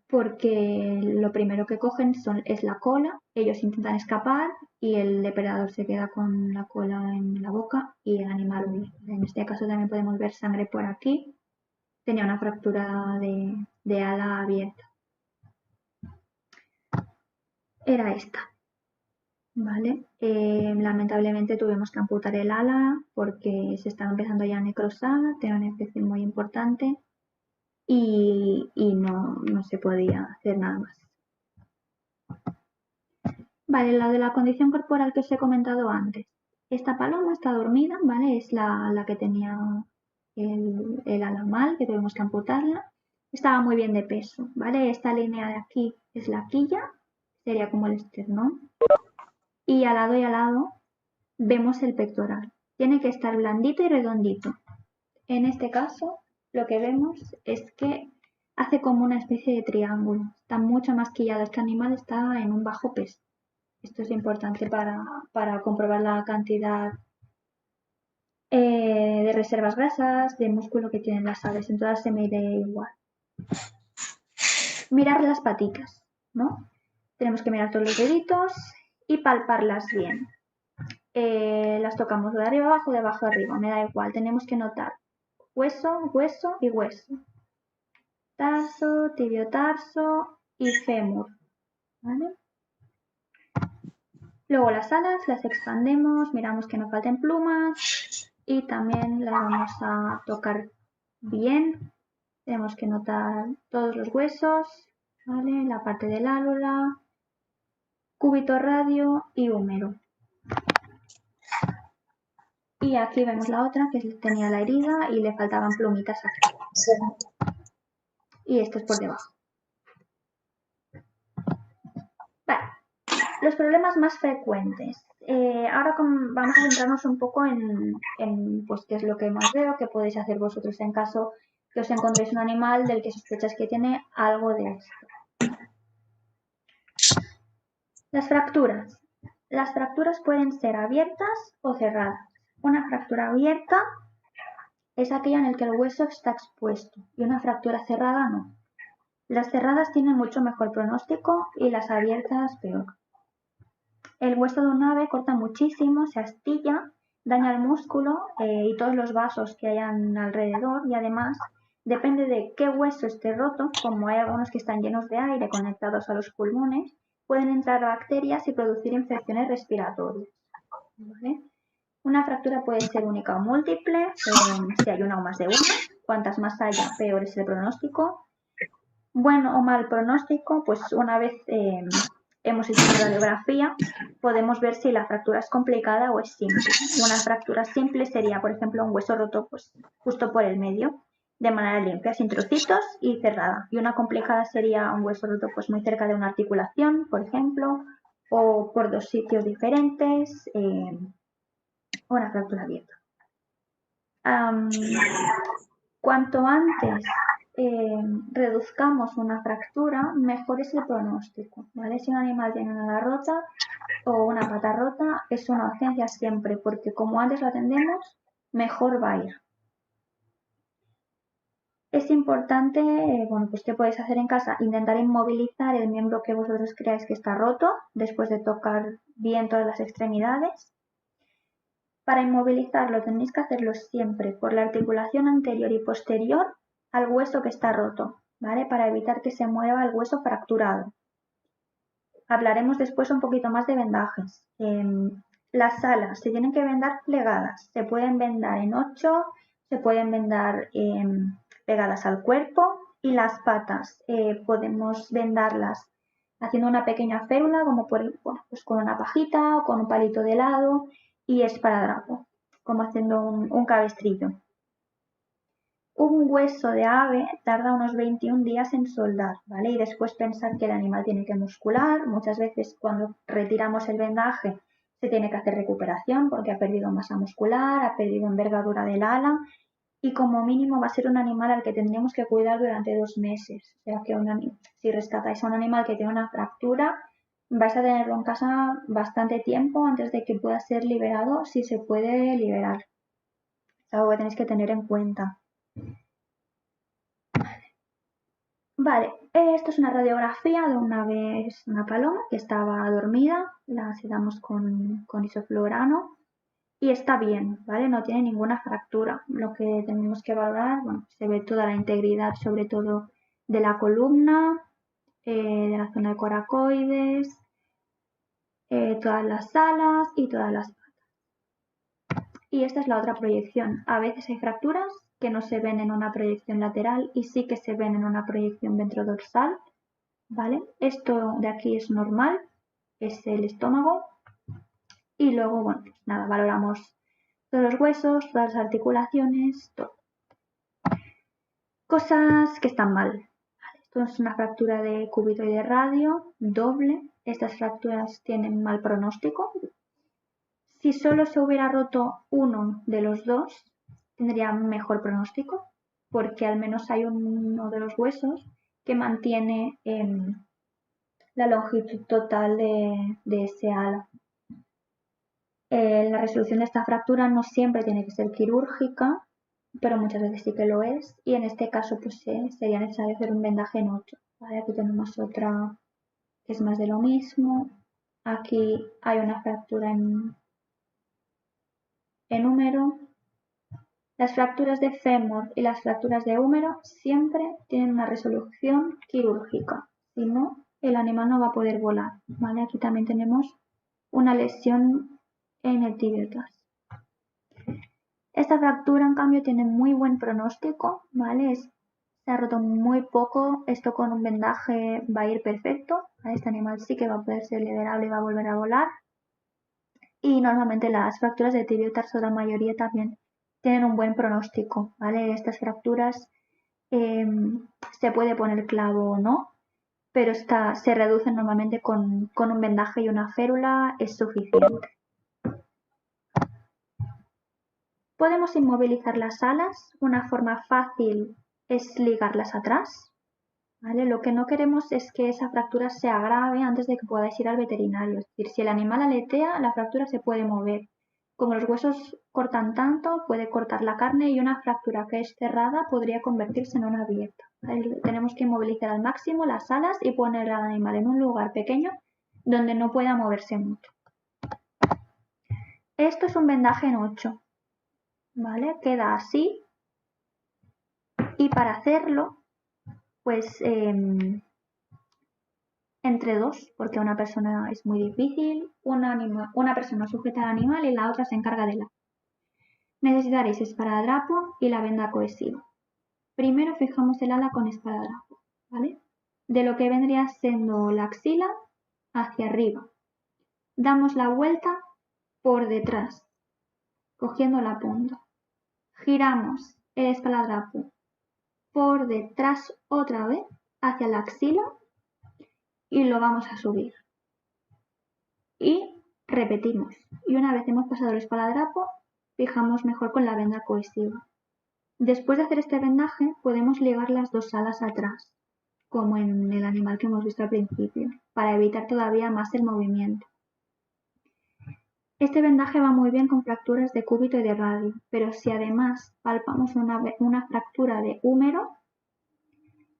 porque lo primero que cogen es la cola, ellos intentan escapar y el depredador se queda con la cola en la boca y el animal huye. En este caso también podemos ver sangre por aquí, tenía una fractura de ala abierta. Era esta. ¿Vale? Lamentablemente tuvimos que amputar el ala porque se estaba empezando ya a necrosar, tenía una infección muy importante y no se podía hacer nada más. Vale, la de la condición corporal que os he comentado antes. Esta paloma está dormida, ¿vale? Es la que tenía el ala mal, que tuvimos que amputarla. Estaba muy bien de peso, ¿vale? Esta línea de aquí es la quilla, sería como el esternón. Y al lado vemos el pectoral. Tiene que estar blandito y redondito. En este caso, lo que vemos es que hace como una especie de triángulo. Está mucho más quillado. Este animal está en un bajo peso. Esto es importante para comprobar la cantidad de reservas grasas, de músculo que tienen las aves. En todas se mide igual. Mirar las patitas, ¿no? Tenemos que mirar todos los deditos y palparlas bien. Las tocamos de arriba abajo, de abajo arriba, me da igual. Tenemos que notar hueso, hueso y hueso. Tarso, tibiotarso y fémur, ¿vale? Luego las alas las expandemos, miramos que no falten plumas y también las vamos a tocar bien. Tenemos que notar todos los huesos, ¿vale? La parte del álula, cúbito radio y húmero. Y aquí vemos la otra que tenía la herida y le faltaban plumitas aquí. Sí. Y esto es por debajo. Vale, los problemas más frecuentes. Ahora vamos a centrarnos un poco en pues, qué es lo que más veo, qué podéis hacer vosotros en caso que os encontréis un animal del que sospecháis que tiene algo de esto. Las fracturas. Las fracturas pueden ser abiertas o cerradas. Una fractura abierta es aquella en la que el hueso está expuesto y una fractura cerrada no. Las cerradas tienen mucho mejor pronóstico y las abiertas peor. El hueso de un ave corta muchísimo, se astilla, daña el músculo y todos los vasos que hayan alrededor y además depende de qué hueso esté roto, como hay algunos que están llenos de aire conectados a los pulmones, pueden entrar bacterias y producir infecciones respiratorias. ¿Vale? Una fractura puede ser única o múltiple, si hay una o más de una. Cuantas más haya, peor es el pronóstico. Bueno o mal pronóstico, pues una vez hemos hecho una radiografía, podemos ver si la fractura es complicada o es simple. Una fractura simple sería, por ejemplo, un hueso roto pues, justo por el medio, de manera limpia, sin trocitos y cerrada. Y una complicada sería un hueso roto pues, muy cerca de una articulación, por ejemplo, o por dos sitios diferentes, o una fractura abierta. Cuanto antes reduzcamos una fractura, mejor es el pronóstico, ¿vale? Si un animal tiene una ala rota o una pata rota, es una urgencia siempre, porque como antes lo atendemos, mejor va a ir. Es importante, bueno, pues ¿qué podéis hacer en casa? Intentar inmovilizar el miembro que vosotros creáis que está roto, después de tocar bien todas las extremidades. Para inmovilizarlo tenéis que hacerlo siempre por la articulación anterior y posterior al hueso que está roto, ¿vale? Para evitar que se mueva el hueso fracturado. Hablaremos después un poquito más de vendajes. Las alas se tienen que vendar plegadas, se pueden vendar en 8, se pueden vendar pegadas al cuerpo, y las patas podemos vendarlas haciendo una pequeña férula, como pues con una pajita o con un palito de helado, y esparadrapo, como haciendo un cabestrillo. Un hueso de ave tarda unos 21 días en soldar, ¿vale? Y después pensar que el animal tiene que muscular. Muchas veces cuando retiramos el vendaje se tiene que hacer recuperación porque ha perdido masa muscular, ha perdido envergadura del ala, y como mínimo va a ser un animal al que tendríamos que cuidar durante 2 meses. O sea que si rescatáis a un animal que tiene una fractura, vais a tenerlo en casa bastante tiempo antes de que pueda ser liberado, si se puede liberar. Es algo que tenéis que tener en cuenta. Vale, esto es una radiografía de una paloma que estaba dormida, la sedamos con isoflurano y está bien, ¿vale? No tiene ninguna fractura. Lo que tenemos que valorar, bueno, se ve toda la integridad, sobre todo de la columna, de la zona de coracoides, todas las alas y todas las patas. Y esta es la otra proyección. A veces hay fracturas que no se ven en una proyección lateral y sí que se ven en una proyección ventrodorsal, ¿vale? Esto de aquí es normal, es el estómago. Y luego, bueno, pues nada, valoramos todos los huesos, todas las articulaciones, todo. Cosas que están mal. Esto es una fractura de cúbito y de radio, doble. Estas fracturas tienen mal pronóstico. Si solo se hubiera roto uno de los dos, tendría mejor pronóstico, porque al menos hay uno de los huesos que mantiene la longitud total de ese ala. La resolución de esta fractura no siempre tiene que ser quirúrgica, pero muchas veces sí que lo es, y en este caso pues sería necesario hacer un vendaje en 8. ¿Vale? Aquí tenemos otra que es más de lo mismo. Aquí hay una fractura en húmero. Las fracturas de fémur y las fracturas de húmero siempre tienen una resolución quirúrgica, si no, el animal no va a poder volar. ¿Vale? Aquí también tenemos una lesión en el tibio tarso. Esta fractura, en cambio, tiene muy buen pronóstico, ¿vale? Se ha roto muy poco, esto con un vendaje va a ir perfecto. Este animal sí que va a poder ser liberable y va a volver a volar. Y normalmente las fracturas de tibio tarso, la mayoría también tienen un buen pronóstico, ¿vale? Estas fracturas se puede poner clavo o no, pero se reducen normalmente con un vendaje y una férula, es suficiente. Podemos inmovilizar las alas. Una forma fácil es ligarlas atrás, ¿vale? Lo que no queremos es que esa fractura se agrave antes de que podáis ir al veterinario. Es decir, si el animal aletea, la fractura se puede mover. Como los huesos cortan tanto, puede cortar la carne, y una fractura que es cerrada podría convertirse en una abierta. Tenemos que inmovilizar al máximo las alas y poner al animal en un lugar pequeño donde no pueda moverse mucho. Esto es un vendaje en 8. ¿Vale? Queda así, y para hacerlo pues entre 2, porque una persona es muy difícil, una persona sujeta al animal y la otra se encarga de la. Necesitaréis esparadrapo y la venda cohesiva. Primero fijamos el ala con esparadrapo, ¿vale? De lo que vendría siendo la axila hacia arriba. Damos la vuelta por detrás, cogiendo la punta. Giramos el esparadrapo por detrás otra vez hacia la axila y lo vamos a subir. Y Repetimos. Y una vez hemos pasado el esparadrapo, fijamos mejor con la venda cohesiva. Después de hacer este vendaje, podemos ligar las dos alas atrás, como en el animal que hemos visto al principio, para evitar todavía más el movimiento. Este vendaje va muy bien con fracturas de cúbito y de radio, pero si además palpamos una fractura de húmero,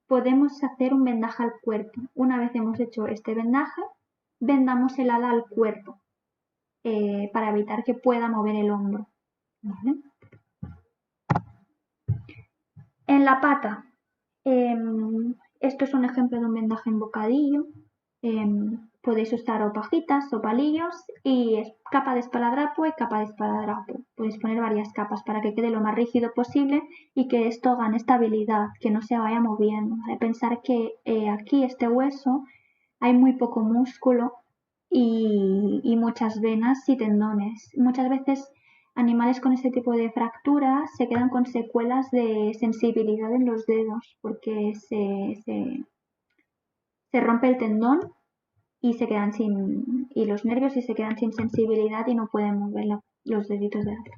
podemos hacer un vendaje al cuerpo. Una vez hemos hecho este vendaje, vendamos el ala al cuerpo para evitar que pueda mover el hombro. ¿Vale? En la pata, esto es un ejemplo de un vendaje en bocadillo. Podéis usar o pajitas o palillos y capa de esparadrapo y capa de esparadrapo. Podéis poner varias capas para que quede lo más rígido posible y que esto gane estabilidad, que no se vaya moviendo. ¿Vale? Pensar que aquí este hueso hay muy poco músculo y muchas venas y tendones. Muchas veces animales con este tipo de fracturas se quedan con secuelas de sensibilidad en los dedos porque se rompe el tendón y los nervios y se quedan sin sensibilidad y no pueden mover los deditos de la mano.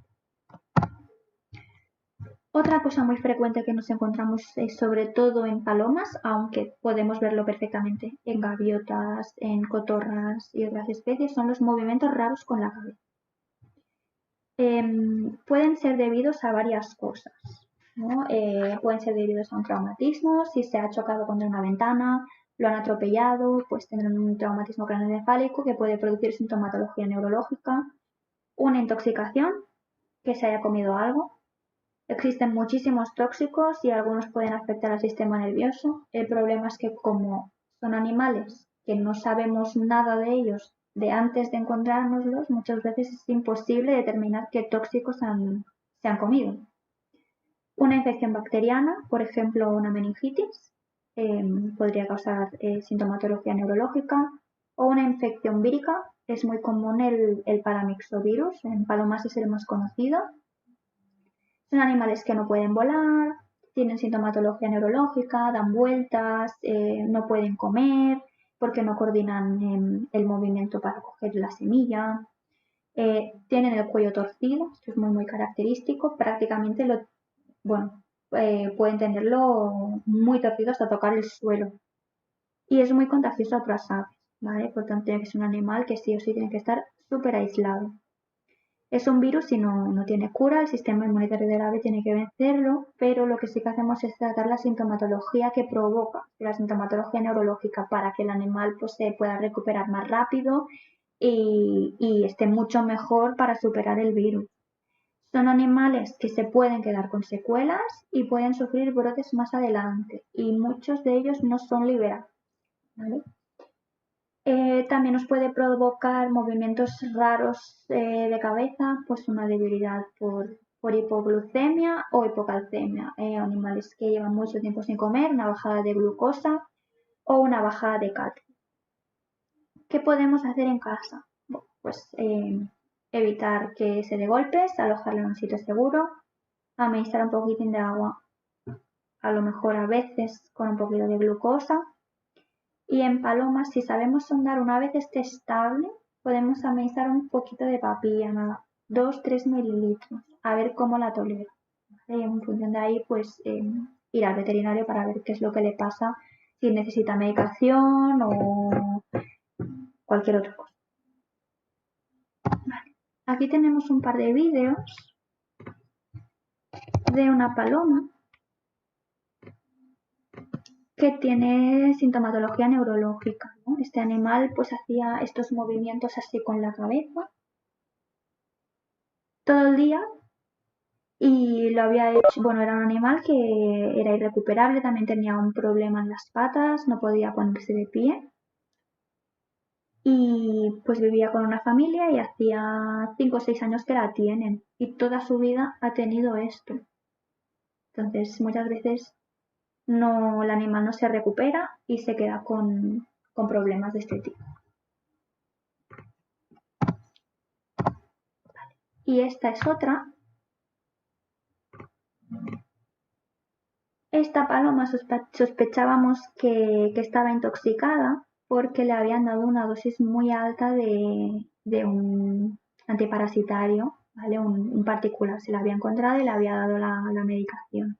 Otra cosa muy frecuente que nos encontramos sobre todo en palomas, aunque podemos verlo perfectamente en gaviotas, en cotorras y otras especies, son los movimientos raros con la cabeza. Pueden ser debidos a varias cosas, ¿no? Pueden ser debidos a un traumatismo, si se ha chocado contra una ventana, lo han atropellado, pues tendrán un traumatismo craneoencefálico que puede producir sintomatología neurológica, una intoxicación, que se haya comido algo. Existen muchísimos tóxicos y algunos pueden afectar al sistema nervioso. El problema es que como son animales que no sabemos nada de ellos de antes de encontrárnoslos, muchas veces es imposible determinar qué tóxicos se han comido. Una infección bacteriana, por ejemplo una meningitis, podría causar sintomatología neurológica, o una infección vírica, es muy común el paramyxovirus, en palomas es el más conocido. Son animales que no pueden volar, tienen sintomatología neurológica, dan vueltas, no pueden comer porque no coordinan el movimiento para coger la semilla. Tienen el cuello torcido, esto es muy característico, prácticamente pueden tenerlo muy torcido hasta tocar el suelo. Y es muy contagioso a otras aves, ¿vale? Por tanto, tiene que ser un animal que sí o sí tiene que estar súper aislado. Es un virus y no tiene cura, el sistema inmunitario del ave tiene que vencerlo, pero lo que sí que hacemos es tratar la sintomatología que provoca, la sintomatología neurológica, para que el animal pues, se pueda recuperar más rápido y esté mucho mejor para superar el virus. Son animales que se pueden quedar con secuelas y pueden sufrir brotes más adelante y muchos de ellos no son liberados, ¿vale? También nos puede provocar movimientos raros de cabeza, pues una debilidad por hipoglucemia o hipocalcemia. Animales que llevan mucho tiempo sin comer, una bajada de glucosa o una bajada de calcio. ¿Qué podemos hacer en casa? Bueno, pues evitar que se dé golpes, alojarlo en un sitio seguro, administrar un poquitín de agua, a lo mejor a veces con un poquito de glucosa. Y en palomas, si sabemos sondar una vez esté estable, podemos administrar un poquito de papilla, nada, 2-3 mililitros, a ver cómo la tolera. ¿Vale? Y en función de ahí, pues ir al veterinario para ver qué es lo que le pasa, si necesita medicación o cualquier otra cosa. Vale. Aquí tenemos un par de vídeos de una paloma que tiene sintomatología neurológica, ¿no? Este animal pues hacía estos movimientos así con la cabeza todo el día y lo había hecho, bueno, era un animal que era irrecuperable, también tenía un problema en las patas, no podía ponerse de pie y pues vivía con una familia y hacía 5 o 6 años que la tienen y toda su vida ha tenido esto. Entonces muchas veces el animal no se recupera y se queda con problemas de este tipo. Y esta es otra. Esta paloma sospechábamos que estaba intoxicada porque le habían dado una dosis muy alta de de un antiparasitario, ¿vale? Un particular se la había encontrado y le había dado la medicación.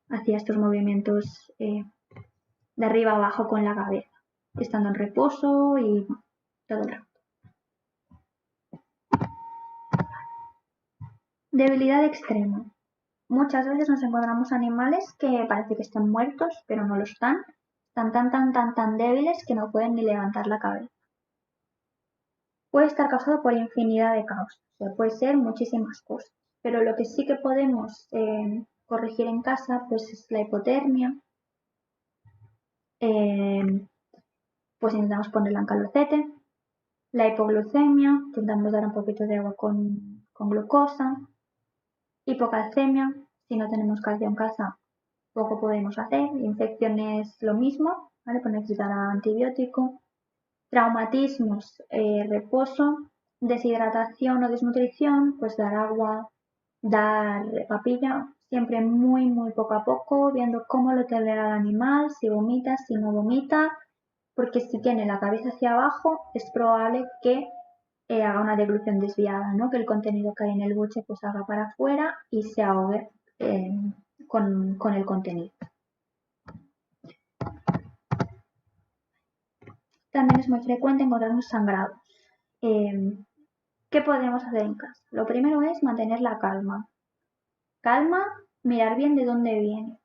Hacía estos movimientos de arriba a abajo con la cabeza, estando en reposo y todo el rato. Debilidad extrema. Muchas veces nos encontramos animales que parece que están muertos, pero no lo están. Están tan débiles que no pueden ni levantar la cabeza. Puede estar causado por infinidad de causas, o sea, puede ser muchísimas cosas, pero lo que sí que podemos corregir en casa pues es la hipotermia, pues intentamos ponerla en calocete, la hipoglucemia, intentamos dar un poquito de agua con glucosa, hipocalcemia, si no tenemos calcio en casa poco podemos hacer, infecciones lo mismo, ¿vale? Pues necesitar antibiótico, traumatismos, reposo, deshidratación o desnutrición, pues dar agua, dar papilla, siempre muy poco a poco, viendo cómo lo tolera el animal, si vomita, si no vomita, porque si tiene la cabeza hacia abajo es probable que haga una deglución desviada, ¿no? Que el contenido que hay en el buche pues haga para afuera y se ahogue con el contenido. También es muy frecuente encontrarnos sangrados. ¿Qué podemos hacer en casa? Lo primero es mantener la calma. Calma, mirar bien de dónde viene.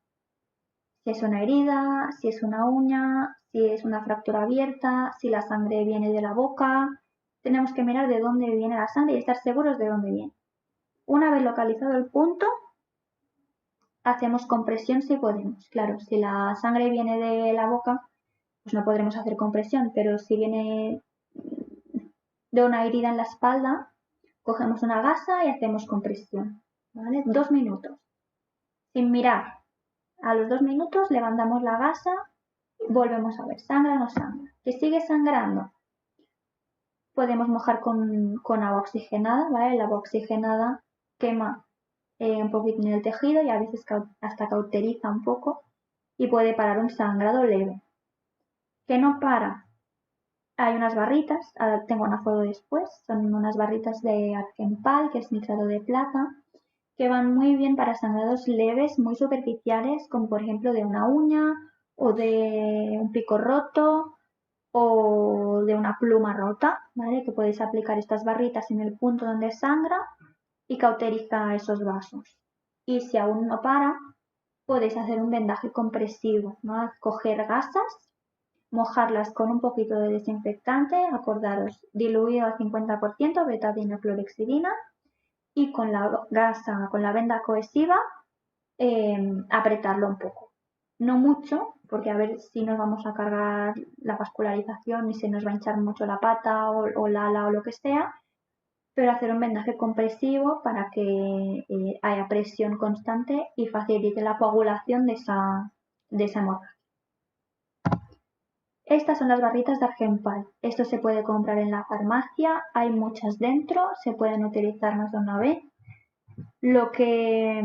Si es una herida, si es una uña, si es una fractura abierta, si la sangre viene de la boca. Tenemos que mirar de dónde viene la sangre y estar seguros de dónde viene. Una vez localizado el punto, hacemos compresión si podemos. Claro, si la sangre viene de la boca, pues no podremos hacer compresión, pero si viene de una herida en la espalda, cogemos una gasa y hacemos compresión, ¿vale? 2 minutos, sin mirar. A los 2 minutos levantamos la gasa, volvemos a ver, sangra o no sangra. ¿Que sigue sangrando? Podemos mojar con agua oxigenada, ¿vale? El agua oxigenada quema un poquito en el tejido y a veces hasta cauteriza un poco y puede parar un sangrado leve. ¿Que no para? Hay unas barritas, ahora tengo una foto después, son unas barritas de Argenpal, que es nitrato de plata, que van muy bien para sangrados leves, muy superficiales, como por ejemplo de una uña o de un pico roto o de una pluma rota, ¿vale? Que podéis aplicar estas barritas en el punto donde sangra y cauteriza esos vasos. Y si aún no para, podéis hacer un vendaje compresivo, ¿no? Coger gasas, mojarlas con un poquito de desinfectante, acordaros, diluido al 50%, betadina, clorexidina, y con la gasa, con la venda cohesiva, apretarlo un poco. No mucho, porque a ver si nos vamos a cargar la vascularización y se nos va a hinchar mucho la pata o el ala o lo que sea, pero hacer un vendaje compresivo para que haya presión constante y facilite la coagulación de esa hemorragia. Estas son las barritas de Argenpal. Esto se puede comprar en la farmacia, hay muchas dentro, se pueden utilizar más de una vez. Lo que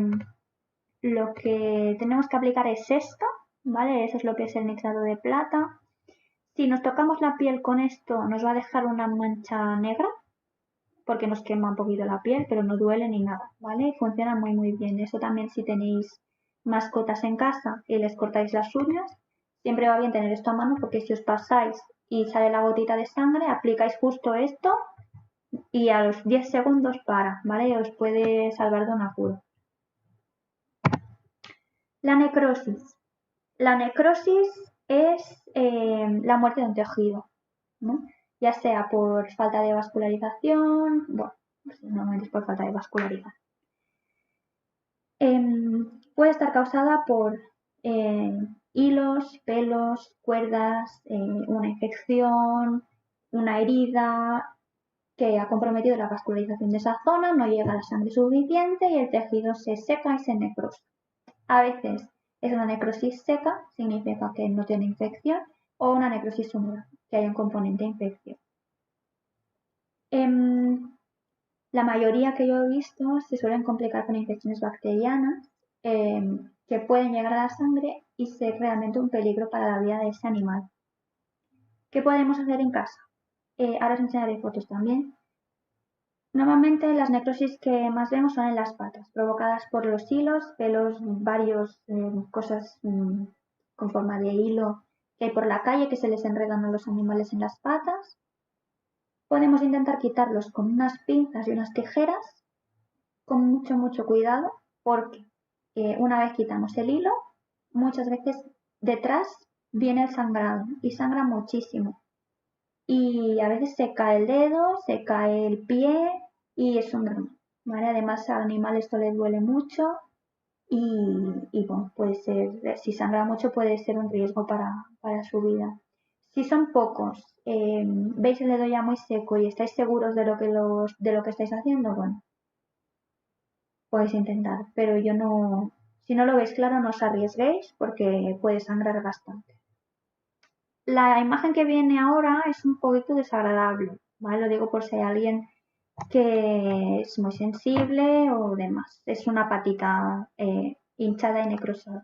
tenemos que aplicar es esto, ¿vale? Eso es lo que es el nitrato de plata. Si nos tocamos la piel con esto, nos va a dejar una mancha negra, porque nos quema un poquito la piel, pero no duele ni nada, ¿vale? Funciona muy bien. Eso también si tenéis mascotas en casa y les cortáis las uñas, siempre va bien tener esto a mano porque si os pasáis y sale la gotita de sangre, aplicáis justo esto y a los 10 segundos para, ¿vale? Y os puede salvar de un apuro. La necrosis. La necrosis es la muerte de un tejido, ¿no? Ya sea por falta de vascularización, bueno, normalmente es por falta de vascularización. Puede estar causada por hilos, pelos, cuerdas, una infección, una herida que ha comprometido la vascularización de esa zona, no llega la sangre suficiente y el tejido se seca y se necrosa. A veces es una necrosis seca, significa que no tiene infección, o una necrosis húmeda, que hay un componente de infección. La mayoría que yo he visto se suelen complicar con infecciones bacterianas que pueden llegar a la sangre y ser realmente un peligro para la vida de ese animal. ¿Qué podemos hacer en casa? Ahora os enseñaré fotos también. Normalmente las necrosis que más vemos son en las patas, provocadas por los hilos, pelos, varios cosas con forma de hilo que hay por la calle que se les enredan a los animales en las patas. Podemos intentar quitarlos con unas pinzas y unas tijeras, con mucho cuidado, porque una vez quitamos el hilo, muchas veces detrás viene el sangrado y sangra muchísimo. Y a veces se cae el dedo, se cae el pie y es un drama, ¿vale? Además al animal esto le duele mucho y bueno, puede ser, si sangra mucho puede ser un riesgo para su vida. Si son pocos, veis el dedo ya muy seco y estáis seguros de lo que estáis haciendo, bueno, podéis intentar, pero yo no, si no lo veis claro no os arriesguéis porque puede sangrar bastante. La imagen que viene ahora es un poquito desagradable, ¿vale? Lo digo por si hay alguien que es muy sensible o demás. Es una patita hinchada y necrosada.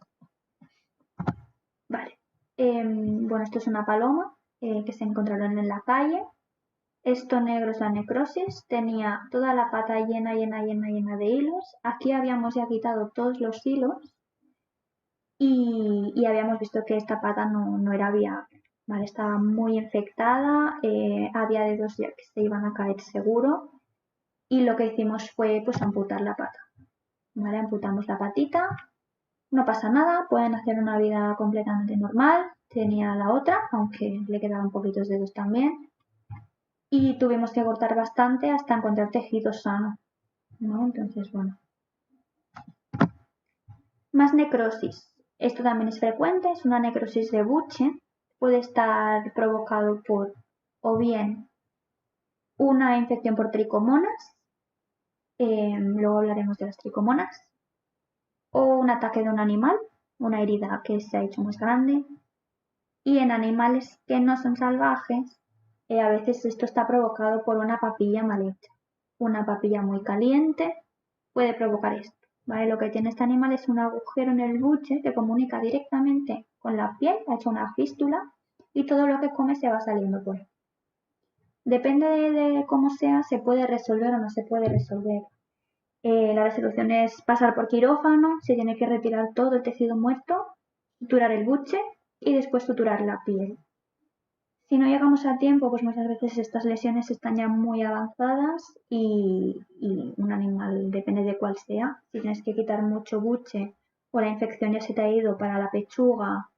Vale. Bueno, esto es una paloma que se encontraron en la calle. Esto negro es la necrosis. Tenía toda la pata llena de hilos. Aquí habíamos ya quitado todos los hilos y habíamos visto que esta pata no era viable. ¿Vale? Estaba muy infectada, había dedos ya que se iban a caer seguro y lo que hicimos fue pues amputar la pata. ¿Vale? Amputamos la patita, no pasa nada, pueden hacer una vida completamente normal. Tenía la otra, aunque le quedaban poquitos dedos también. Y tuvimos que cortar bastante hasta encontrar tejido sano, ¿no? Entonces, bueno. Más necrosis. Esto también es frecuente, es una necrosis de buche. Puede estar provocado por o bien una infección por tricomonas, luego hablaremos de las tricomonas, o un ataque de un animal, una herida que se ha hecho más grande. Y en animales que no son salvajes, a veces esto está provocado por una papilla mal hecha. Una papilla muy caliente puede provocar esto. ¿Vale? Lo que tiene este animal es un agujero en el buche que comunica directamente con la piel, ha hecho una fístula y todo lo que come se va saliendo por ahí. Depende de cómo sea, se puede resolver o no se puede resolver. La resolución es pasar por quirófano, se tiene que retirar todo el tejido muerto, suturar el buche y después suturar la piel. Si no llegamos a tiempo, pues muchas veces estas lesiones están ya muy avanzadas y un animal, depende de cuál sea, si tienes que quitar mucho buche o la infección ya se te ha ido para la pechuga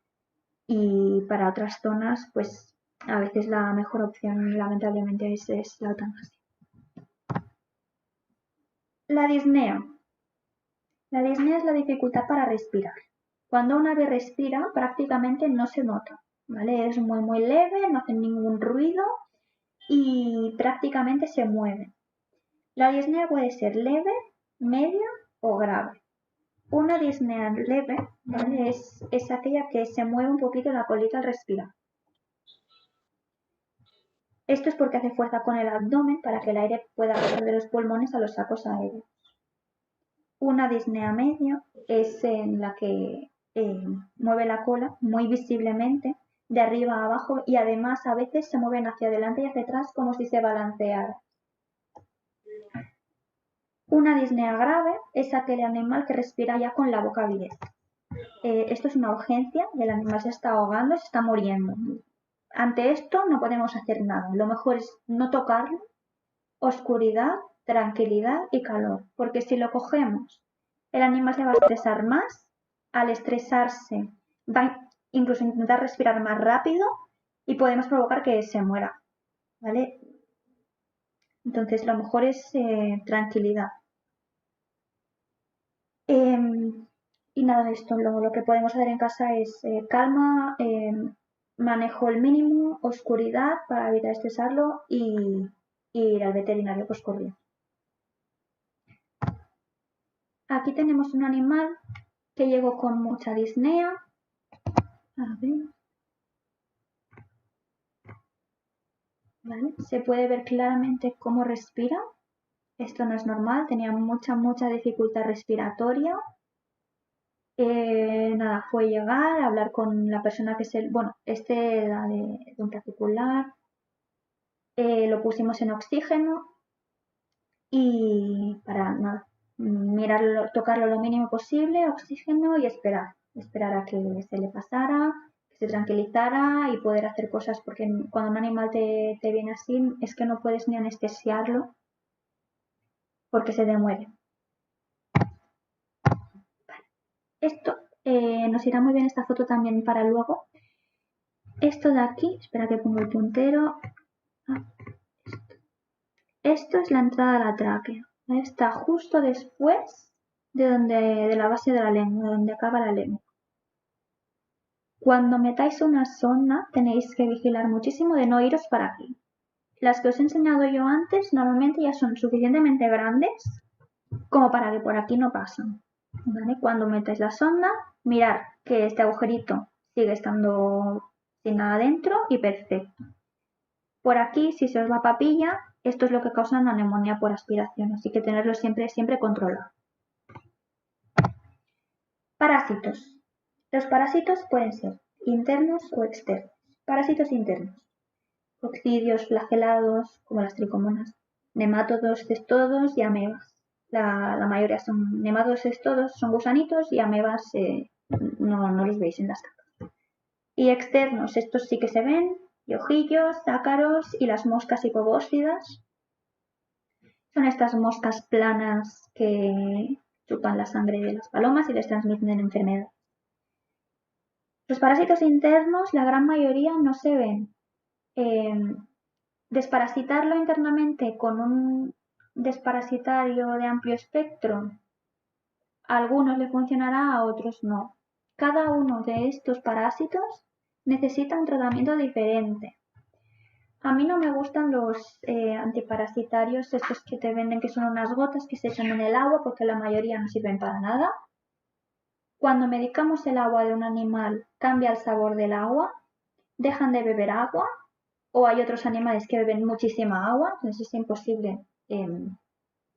y para otras zonas, pues a veces la mejor opción lamentablemente es la eutanasia. La disnea. La disnea es la dificultad para respirar. Cuando un ave respira prácticamente no se nota, ¿vale? Es muy leve, no hace ningún ruido y prácticamente se mueve. La disnea puede ser leve, media o grave. Una disnea leve, ¿vale? es aquella que se mueve un poquito la colita al respirar. Esto es porque hace fuerza con el abdomen para que el aire pueda pasar de los pulmones a los sacos aéreos. Una disnea media es en la que mueve la cola muy visiblemente de arriba a abajo y además a veces se mueven hacia adelante y hacia atrás como si se balanceara. Una disnea grave es aquel animal que respira ya con la boca abierta. Esto es una urgencia, el animal se está ahogando, se está muriendo. Ante esto no podemos hacer nada. Lo mejor es no tocarlo, oscuridad, tranquilidad y calor. Porque si lo cogemos, el animal se va a estresar más. Al estresarse, va a incluso intentar respirar más rápido y podemos provocar que se muera. ¿Vale? Entonces lo mejor es tranquilidad. Y nada de esto, lo que podemos hacer en casa es calma, manejo el mínimo, oscuridad para evitar estresarlo y ir al veterinario pues corriendo. Aquí tenemos un animal que llegó con mucha disnea. A ver. ¿Vale? Se puede ver claramente cómo respira. Esto no es normal, tenía mucha dificultad respiratoria. Nada, fue llegar, hablar con la persona que es el, bueno, este era de un particular, Lo pusimos en oxígeno y para nada, mirarlo, tocarlo lo mínimo posible, oxígeno y esperar a que se le pasara, que se tranquilizara y poder hacer cosas, porque cuando un animal te viene así es que no puedes ni anestesiarlo porque se te muere. Esto nos irá muy bien esta foto también para luego. Esto de aquí, espera que pongo el puntero. Esto es la entrada a la tráquea. Está justo después de la base de la lengua, donde acaba la lengua. Cuando metáis una sonda tenéis que vigilar muchísimo de no iros para aquí. Las que os he enseñado yo antes normalmente ya son suficientemente grandes como para que por aquí no pasen. ¿Vale? Cuando metáis la sonda, mirad que este agujerito sigue estando sin nada dentro y perfecto. Por aquí, si se os va papilla, esto es lo que causa una neumonía por aspiración, así que tenerlo siempre controlado. Parásitos. Los parásitos pueden ser internos o externos. Parásitos internos. Coccidios, flagelados, como las tricomonas. Nemátodos, cestodos y amebas. La mayoría son nemátodos, cestodos, son gusanitos y amebas no los veis en las capas. Y externos, estos sí que se ven, piojillos, ácaros y las moscas hipobóscidas. Son estas moscas planas que chupan la sangre de las palomas y les transmiten enfermedad. Los parásitos internos, la gran mayoría no se ven. Desparasitarlo internamente con un desparasitario de amplio espectro, a algunos le funcionará, a otros no. Cada uno de estos parásitos necesita un tratamiento diferente. A mí no me gustan los antiparasitarios, estos que te venden que son unas gotas que se echan en el agua porque la mayoría no sirven para nada. Cuando medicamos el agua de un animal, cambia el sabor del agua, dejan de beber agua, o hay otros animales que beben muchísima agua, entonces es imposible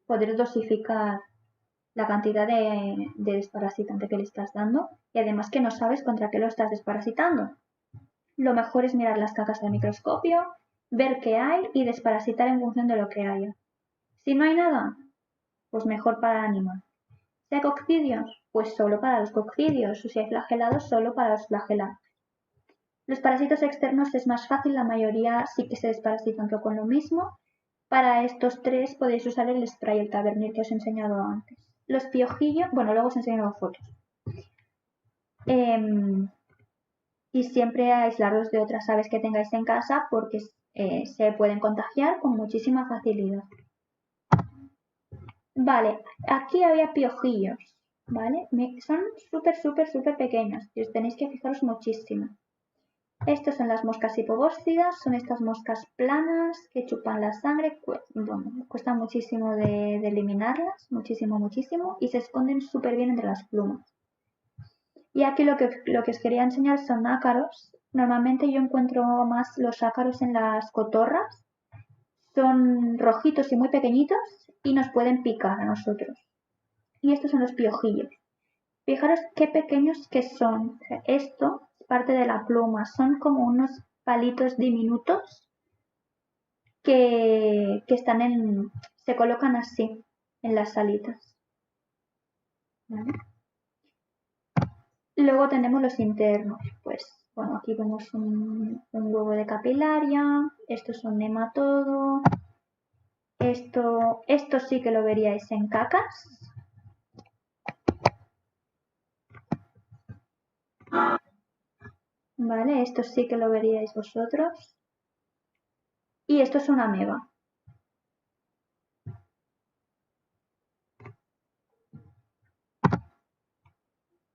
poder dosificar la cantidad de desparasitante que le estás dando y además que no sabes contra qué lo estás desparasitando. Lo mejor es mirar las cacas al microscopio, ver qué hay y desparasitar en función de lo que haya. Si no hay nada, pues mejor para el animal. Si hay coccidios, pues solo para los coccidios, o si hay flagelados, solo para los flagelados. Los parásitos externos es más fácil, la mayoría sí que se desparasitan con lo mismo. Para estos tres podéis usar el spray, el Tavernier que os he enseñado antes. Los piojillos, bueno, luego os enseño fotos. Y siempre aislarlos de otras aves que tengáis en casa porque se pueden contagiar con muchísima facilidad. Vale, aquí había piojillos, ¿vale? Son súper pequeños y os tenéis que fijaros muchísimo. Estas son las moscas hipobóscidas, son estas moscas planas que chupan la sangre, cuesta muchísimo de eliminarlas, muchísimo, y se esconden súper bien entre las plumas. Y aquí lo que os quería enseñar son ácaros. Normalmente yo encuentro más los ácaros en las cotorras, son rojitos y muy pequeñitos y nos pueden picar a nosotros. Y estos son los piojillos. Fijaros qué pequeños que son. O sea, esto es parte de la pluma, son como unos palitos diminutos que se colocan así en las alitas. ¿Vale? Luego tenemos los internos, pues bueno, aquí vemos un huevo de capilaria, estos son nematodo, esto sí que lo veríais en cacas. Vale, esto sí que lo veríais vosotros. Y esto es una ameba.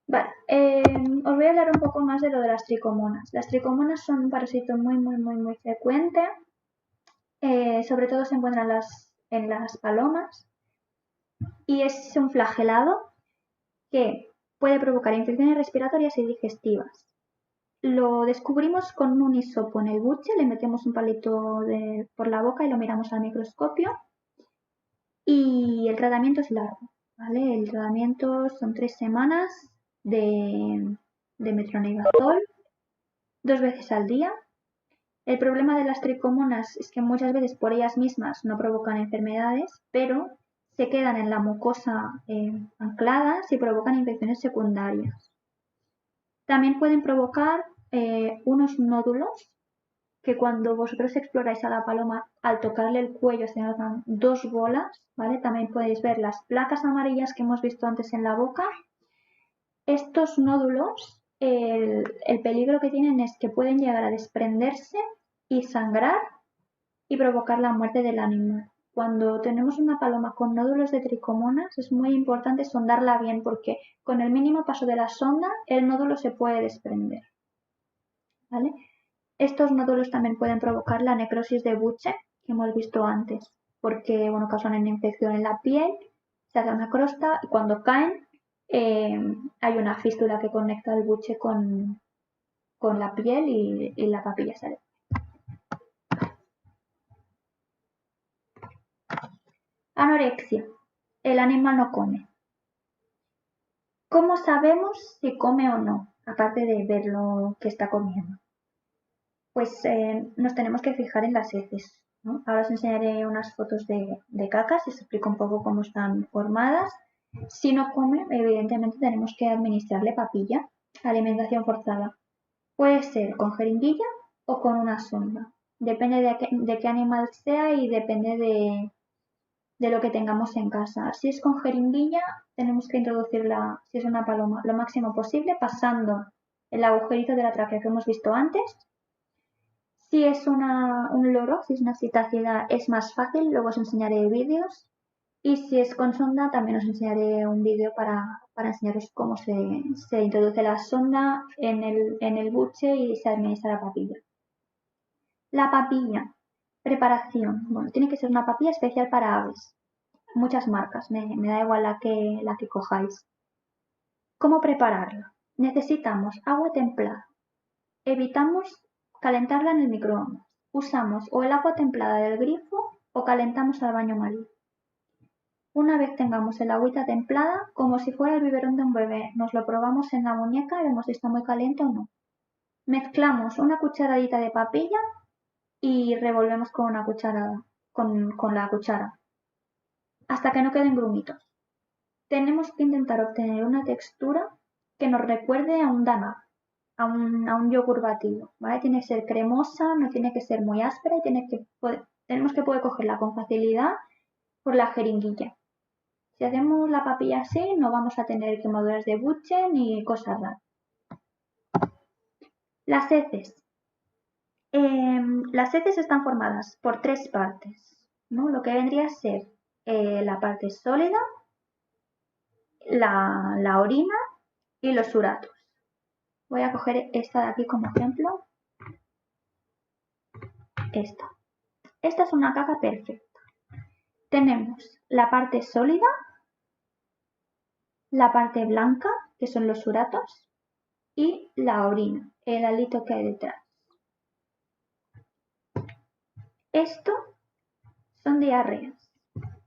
Vale, os voy a hablar un poco más de lo de las tricomonas. Las tricomonas son un parásito muy frecuente. Sobre todo se encuentran en las palomas. Y es un flagelado que puede provocar infecciones respiratorias y digestivas. Lo descubrimos con un hisopo en el buche, le metemos un palito por la boca y lo miramos al microscopio. Y el tratamiento es largo, ¿vale? El tratamiento son 3 semanas de metronidazol 2 veces al día. El problema de las tricomonas es que muchas veces por ellas mismas no provocan enfermedades, pero se quedan en la mucosa ancladas y provocan infecciones secundarias. También pueden provocar unos nódulos que cuando vosotros exploráis a la paloma, al tocarle el cuello se notan dos bolas, ¿vale? También podéis ver las placas amarillas que hemos visto antes en la boca. Estos nódulos, el peligro que tienen es que pueden llegar a desprenderse y sangrar y provocar la muerte del animal. Cuando tenemos una paloma con nódulos de tricomonas es muy importante sondarla bien porque con el mínimo paso de la sonda el nódulo se puede desprender, ¿vale? Estos nódulos también pueden provocar la necrosis de buche que hemos visto antes porque bueno, causan una infección en la piel, se hace una crosta y cuando caen hay una fístula que conecta el buche con la piel y la papilla sale. Anorexia. El animal no come. ¿Cómo sabemos si come o no? Aparte de ver lo que está comiendo. Pues nos tenemos que fijar en las heces, ¿no? Ahora os enseñaré unas fotos de cacas y os explico un poco cómo están formadas. Si no come, evidentemente tenemos que administrarle papilla, alimentación forzada. Puede ser con jeringuilla o con una sonda. Depende de qué animal sea y depende de lo que tengamos en casa. Si es con jeringuilla, tenemos que introducirla, si es una paloma, lo máximo posible, pasando el agujerito de la tráquea que hemos visto antes. Si es un loro, si es una citácida, es más fácil, luego os enseñaré vídeos. Y si es con sonda, también os enseñaré un vídeo para enseñaros cómo se introduce la sonda en el buche y se administra la papilla. La papilla. Preparación. Bueno, tiene que ser una papilla especial para aves. Muchas marcas, me da igual la que cojáis. ¿Cómo prepararla? Necesitamos agua templada. Evitamos calentarla en el microondas. Usamos o el agua templada del grifo o calentamos al baño María. Una vez tengamos el agüita templada, como si fuera el biberón de un bebé, nos lo probamos en la muñeca y vemos si está muy caliente o no. Mezclamos una cucharadita de papilla y revolvemos con una cucharada, con la cuchara, hasta que no queden grumitos. Tenemos que intentar obtener una textura que nos recuerde a un daná, a un yogur batido, ¿vale? Tiene que ser cremosa, no tiene que ser muy áspera y tenemos que poder cogerla con facilidad por la jeringuilla. Si hacemos la papilla así, no vamos a tener quemaduras de buche ni cosas raras. Las heces. Las heces están formadas por tres partes, ¿no? Lo que vendría a ser la parte sólida, la orina y los uratos. Voy a coger esta de aquí como ejemplo. Esta. Esta es una caca perfecta. Tenemos la parte sólida, la parte blanca, que son los uratos, y la orina, el halito que hay detrás. Esto son diarreas,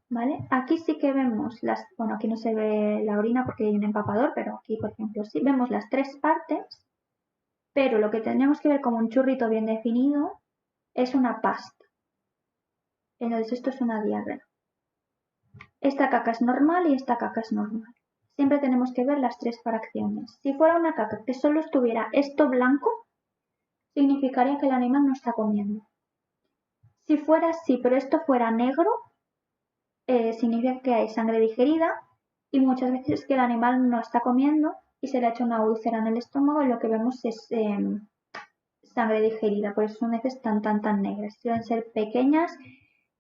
¿vale? Aquí sí que vemos bueno, aquí no se ve la orina porque hay un empapador, pero aquí, por ejemplo, sí vemos las tres partes, pero lo que tenemos que ver como un churrito bien definido es una pasta. Entonces esto es una diarrea. Esta caca es normal y esta caca es normal. Siempre tenemos que ver las tres fracciones. Si fuera una caca que solo estuviera esto blanco, significaría que el animal no está comiendo. Si fuera así, pero esto fuera negro, significa que hay sangre digerida y muchas veces que el animal no está comiendo y se le ha hecho una úlcera en el estómago y lo que vemos es sangre digerida. Por eso son heces tan negras. Suelen ser pequeñas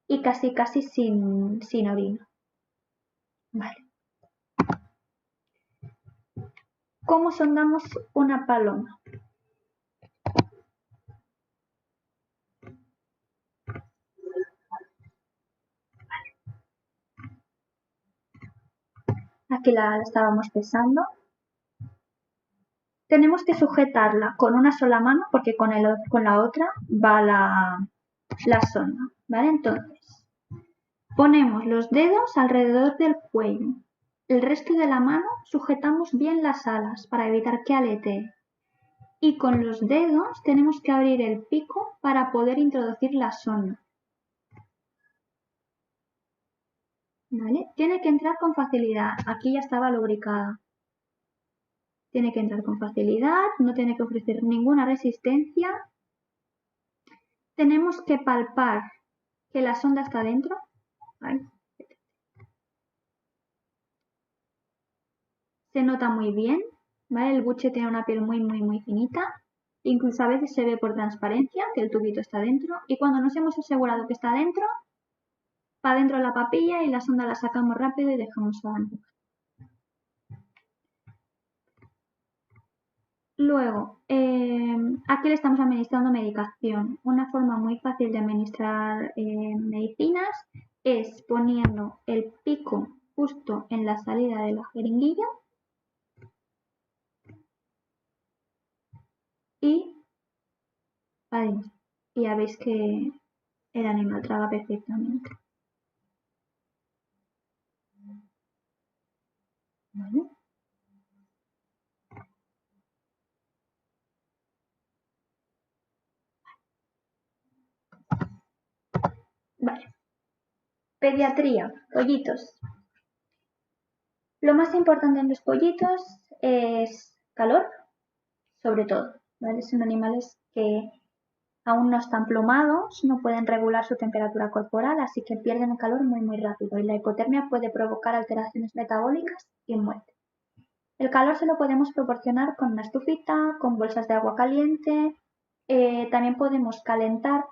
y casi sin orina. Vale. ¿Cómo sondamos una paloma? Aquí la estábamos pesando. Tenemos que sujetarla con una sola mano porque con la otra va la sonda, ¿vale? Entonces, ponemos los dedos alrededor del cuello. El resto de la mano sujetamos bien las alas para evitar que aletee. y con los dedos tenemos que abrir el pico para poder introducir la sonda. ¿Vale? Tiene que entrar con facilidad. Aquí ya estaba lubricada. Tiene que entrar con facilidad, no tiene que ofrecer ninguna resistencia. Tenemos que palpar que la sonda está dentro. Ay. Se nota muy bien, ¿vale? El buche tiene una piel muy finita. Incluso a veces se ve por transparencia que el tubito está dentro. Y cuando nos hemos asegurado que está dentro, para dentro la papilla y la sonda la sacamos rápido y dejamos avanzar. Luego, aquí le estamos administrando medicación. Una forma muy fácil de administrar medicinas es poniendo el pico justo en la salida de la jeringuilla y adentro. Y ya veis que el animal traga perfectamente. ¿Vale? Vale. Pediatría, pollitos. Lo más importante en los pollitos es calor, sobre todo, ¿vale? Son animales que aún no están plomados, no pueden regular su temperatura corporal, así que pierden el calor muy rápido y la hipotermia puede provocar alteraciones metabólicas y muerte. El calor se lo podemos proporcionar con una estufita, con bolsas de agua caliente. También podemos calentar,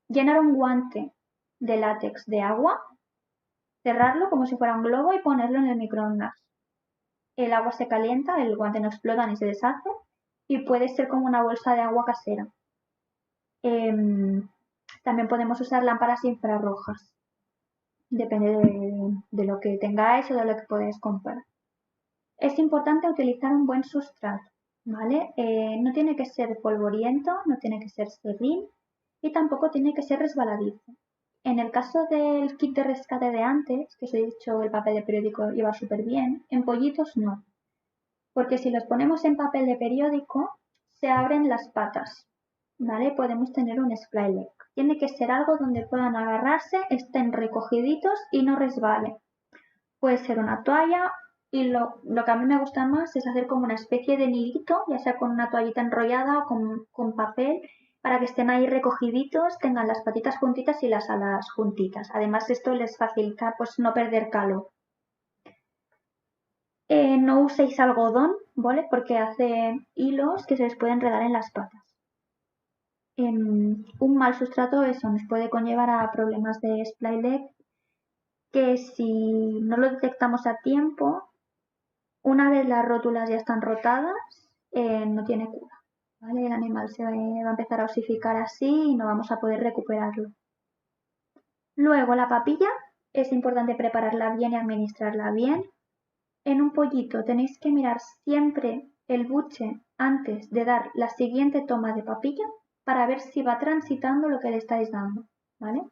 llenar un guante de látex de agua, cerrarlo como si fuera un globo y ponerlo en el microondas. El agua se calienta, el guante no explota ni se deshace y puede ser como una bolsa de agua casera. También podemos usar lámparas infrarrojas. Depende de lo que tengáis o de lo que podáis comprar. Es importante utilizar un buen sustrato, ¿vale? No tiene que ser polvoriento, no tiene que ser serrín y tampoco tiene que ser resbaladizo. En el caso del kit de rescate de antes, que os he dicho el papel de periódico iba súper bien, en pollitos no. Porque si los ponemos en papel de periódico, se abren las patas, ¿vale? Podemos tener un splay leg. Tiene que ser algo donde puedan agarrarse, estén recogiditos y no resbale. Puede ser una toalla y lo que a mí me gusta más es hacer como una especie de nidito, ya sea con una toallita enrollada o con papel, para que estén ahí recogiditos, tengan las patitas juntitas y las alas juntitas. Además esto les facilita pues no perder calor. No uséis algodón, ¿vale? Porque hace hilos que se les puede enredar en las patas. Un mal sustrato eso nos puede conllevar a problemas de splay leg que si no lo detectamos a tiempo, una vez las rótulas ya están rotadas, no tiene cura, ¿vale? El animal se va a empezar a osificar así y no vamos a poder recuperarlo. Luego la papilla, es importante prepararla bien y administrarla bien. En un pollito tenéis que mirar siempre el buche antes de dar la siguiente toma de papilla para ver si va transitando lo que le estáis dando, ¿vale?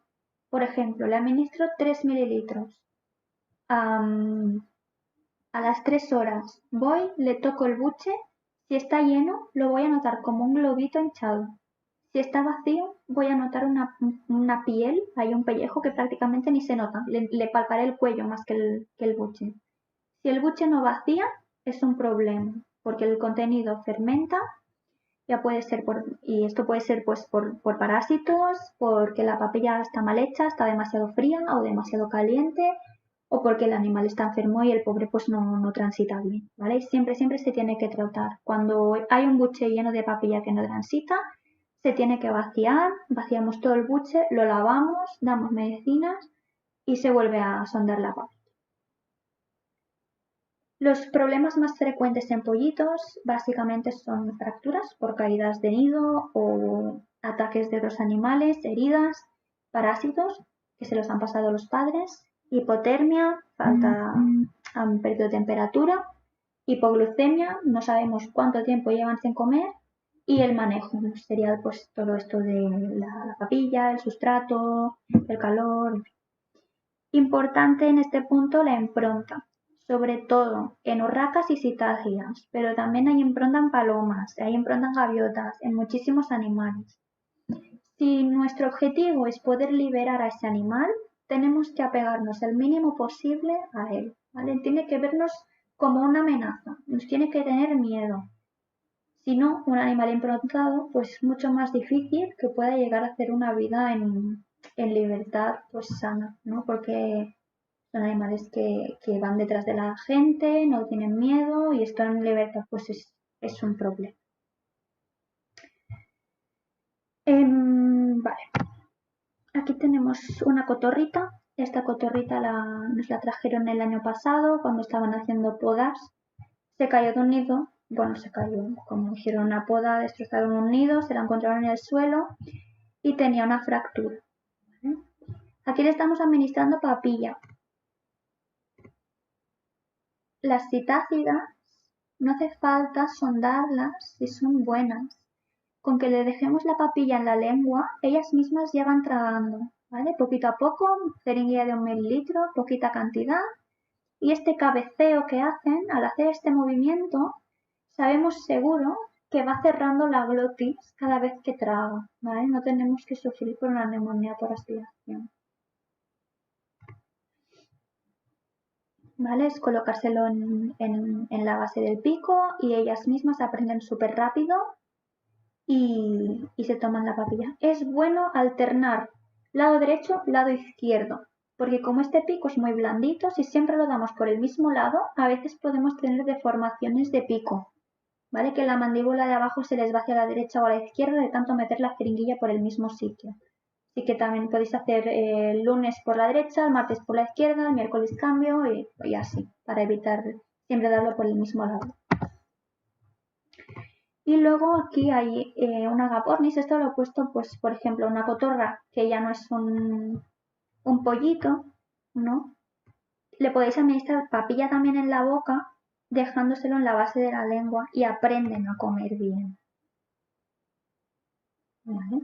Por ejemplo, le administro 3 mililitros. A las 3 horas voy, le toco el buche, si está lleno lo voy a notar como un globito hinchado. Si está vacío voy a notar una piel, hay un pellejo que prácticamente ni se nota, le palparé el cuello más que el buche. Si el buche no vacía es un problema porque el contenido fermenta, ya puede ser y esto puede ser pues por parásitos, porque la papilla está mal hecha, está demasiado fría o demasiado caliente, o porque el animal está enfermo y el pobre pues no transita bien, ¿vale? Siempre se tiene que tratar. Cuando hay un buche lleno de papilla que no transita, se tiene que vaciar, vaciamos todo el buche, lo lavamos, damos medicinas y se vuelve a sondar la papilla. Los problemas más frecuentes en pollitos básicamente son fracturas por caídas de nido o ataques de otros animales, heridas, parásitos que se los han pasado los padres, hipotermia, han perdido temperatura, hipoglucemia, no sabemos cuánto tiempo llevan sin comer y el manejo sería pues todo esto de la papilla, el sustrato, el calor. Importante en este punto la impronta. sobre todo en urracas y citáceas, pero también hay impronta en palomas, hay impronta en gaviotas, en muchísimos animales. Si nuestro objetivo es poder liberar a ese animal, tenemos que apegarnos el mínimo posible a él, ¿vale? Tiene que vernos como una amenaza, nos tiene que tener miedo. Si no, un animal improntado, pues es mucho más difícil que pueda llegar a hacer una vida en libertad, pues sana, ¿no? Porque son animales que van detrás de la gente, no tienen miedo y estar en libertad, pues es un problema. Vale, aquí tenemos una cotorrita. Esta cotorrita nos la trajeron el año pasado cuando estaban haciendo podas. Se cayó de un nido, bueno, se cayó, como hicieron una poda, destrozaron un nido, se la encontraron en el suelo y tenía una fractura. ¿Vale? Aquí le estamos administrando papilla. Las citácidas no hace falta sondarlas si son buenas. Con que le dejemos la papilla en la lengua, ellas mismas ya van tragando, ¿vale? Poquito a poco, jeringuilla de 1 mililitro, poquita cantidad. Y este cabeceo que hacen, al hacer este movimiento, sabemos seguro que va cerrando la glotis cada vez que traga, ¿vale? No tenemos que sufrir por una neumonía por aspiración. ¿Vale? Es colocárselo en la base del pico y ellas mismas aprenden súper rápido y se toman la papilla. Es bueno alternar lado derecho, lado izquierdo, porque como este pico es muy blandito, si siempre lo damos por el mismo lado, a veces podemos tener deformaciones de pico, ¿vale? Que la mandíbula de abajo se les va hacia la derecha o a la izquierda de tanto meter la jeringuilla por el mismo sitio. Así que también podéis hacer el lunes por la derecha, el martes por la izquierda, el miércoles cambio y así, para evitar siempre darlo por el mismo lado. Y luego aquí hay un agapornis, esto lo he puesto, pues, por ejemplo, una cotorra que ya no es un pollito, ¿no? Le podéis administrar papilla también en la boca, dejándoselo en la base de la lengua y aprenden a comer bien. ¿Vale?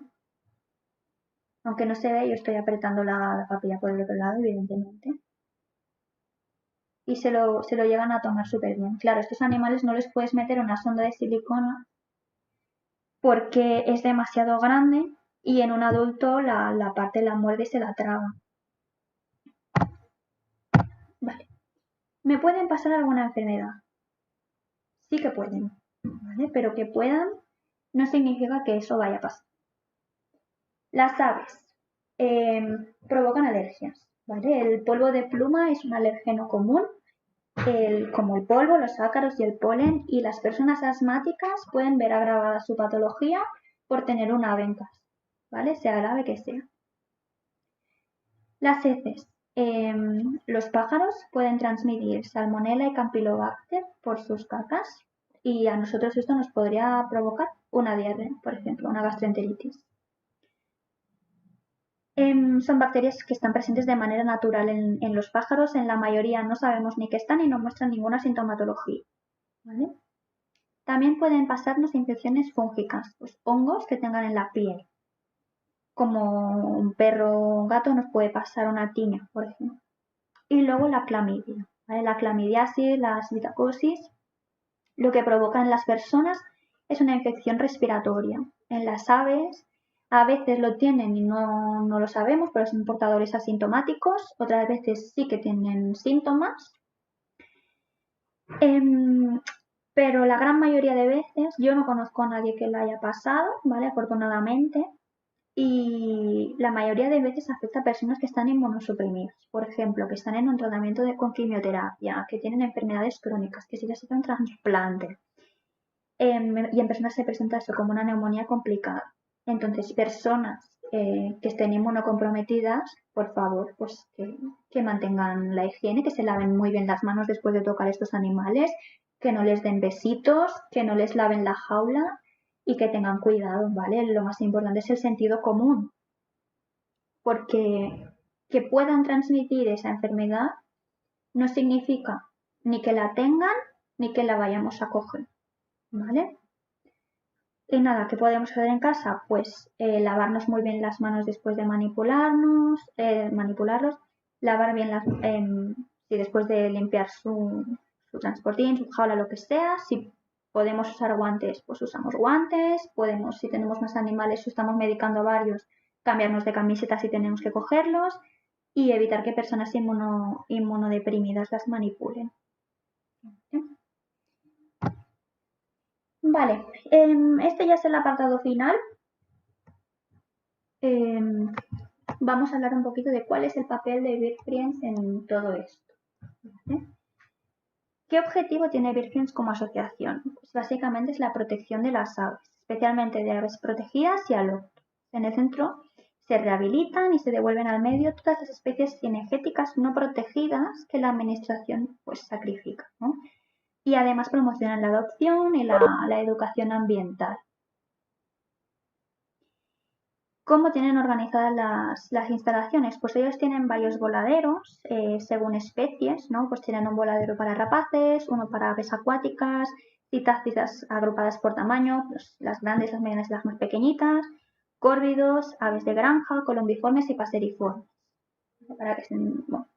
Aunque no se ve, yo estoy apretando la papilla por el otro lado, evidentemente. Y se lo llegan a tomar súper bien. Claro, estos animales no les puedes meter una sonda de silicona porque es demasiado grande y en un adulto la parte la muerde y se la traga. Vale. ¿Me pueden pasar alguna enfermedad? Sí que pueden, ¿vale? Pero que puedan no significa que eso vaya a pasar. Las aves provocan alergias, ¿vale? El polvo de pluma es un alérgeno común, como el polvo, los ácaros y el polen, y las personas asmáticas pueden ver agravada su patología por tener un ave en casa, ¿vale? Sea el ave que sea. Las heces. Los pájaros pueden transmitir salmonella y campylobacter por sus cacas y a nosotros esto nos podría provocar una diarrea, por ejemplo, una gastroenteritis. Son bacterias que están presentes de manera natural en los pájaros, en la mayoría no sabemos ni qué están y no muestran ninguna sintomatología, ¿vale? También pueden pasarnos infecciones fúngicas, pues hongos que tengan en la piel, como un perro o un gato nos puede pasar una tiña, por ejemplo. Y luego la clamidia, ¿vale? La clamidiasis, la citocosis, lo que provoca en las personas es una infección respiratoria. En las aves a veces lo tienen y no lo sabemos, pero son portadores asintomáticos, otras veces sí que tienen síntomas. Pero la gran mayoría de veces yo no conozco a nadie que la haya pasado, ¿vale? Afortunadamente. Y la mayoría de veces afecta a personas que están inmunosuprimidas, por ejemplo, que están en un tratamiento con quimioterapia, que tienen enfermedades crónicas, que si les hacen un trasplante. Y en personas se presenta eso como una neumonía complicada. Entonces, personas que estén inmunocomprometidas, por favor, pues que mantengan la higiene, que se laven muy bien las manos después de tocar estos animales, que no les den besitos, que no les laven la jaula y que tengan cuidado, ¿vale? Lo más importante es el sentido común, porque que puedan transmitir esa enfermedad no significa ni que la tengan ni que la vayamos a coger, ¿vale? Y nada, ¿qué podemos hacer en casa? Pues lavarnos muy bien las manos después de manipularlos, lavar bien si después de limpiar su transportín, su jaula, lo que sea, si podemos usar guantes, pues usamos guantes, podemos, si tenemos más animales o estamos medicando a varios, cambiarnos de camiseta si tenemos que cogerlos y evitar que personas inmunodeprimidas las manipulen. Vale, este ya es el apartado final. Vamos a hablar un poquito de cuál es el papel de BirdFriends en todo esto. ¿Vale? ¿Qué objetivo tiene BirdFriends como asociación? Pues básicamente es la protección de las aves, especialmente de aves protegidas y alóctonas. En el centro se rehabilitan y se devuelven al medio todas las especies cinegéticas no protegidas que la administración pues sacrifica, ¿no? Y además promocionan la adopción y la educación ambiental. ¿Cómo tienen organizadas las instalaciones? Pues ellos tienen varios voladeros según especies, ¿no? Pues tienen un voladero para rapaces, uno para aves acuáticas, citácidas agrupadas por tamaño, pues las grandes, las medianas y las más pequeñitas, córvidos, aves de granja, columbiformes y paseriformes. Para que estén, bueno.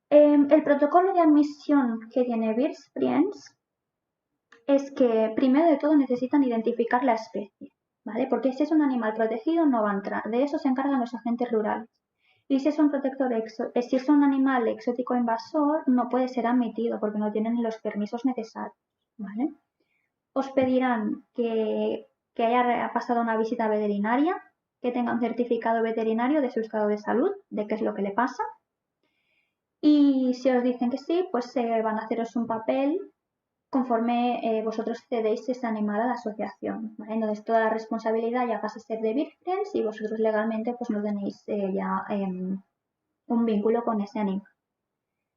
El protocolo de admisión que tiene BirdFriends es que primero de todo necesitan identificar la especie. ¿Vale? Porque si es un animal protegido no va a entrar. De eso se encargan los agentes rurales. Y si es un si es un animal exótico invasor, no puede ser admitido porque no tienen los permisos necesarios. ¿Vale? Os pedirán que haya pasado una visita veterinaria, que tenga un certificado veterinario de su estado de salud, de qué es lo que le pasa. Y si os dicen que sí, pues van a haceros un papel conforme vosotros cedéis ese animal a la asociación, ¿vale? Entonces toda la responsabilidad ya pasa a ser de BirdFriends y vosotros legalmente pues no tenéis ya un vínculo con ese animal.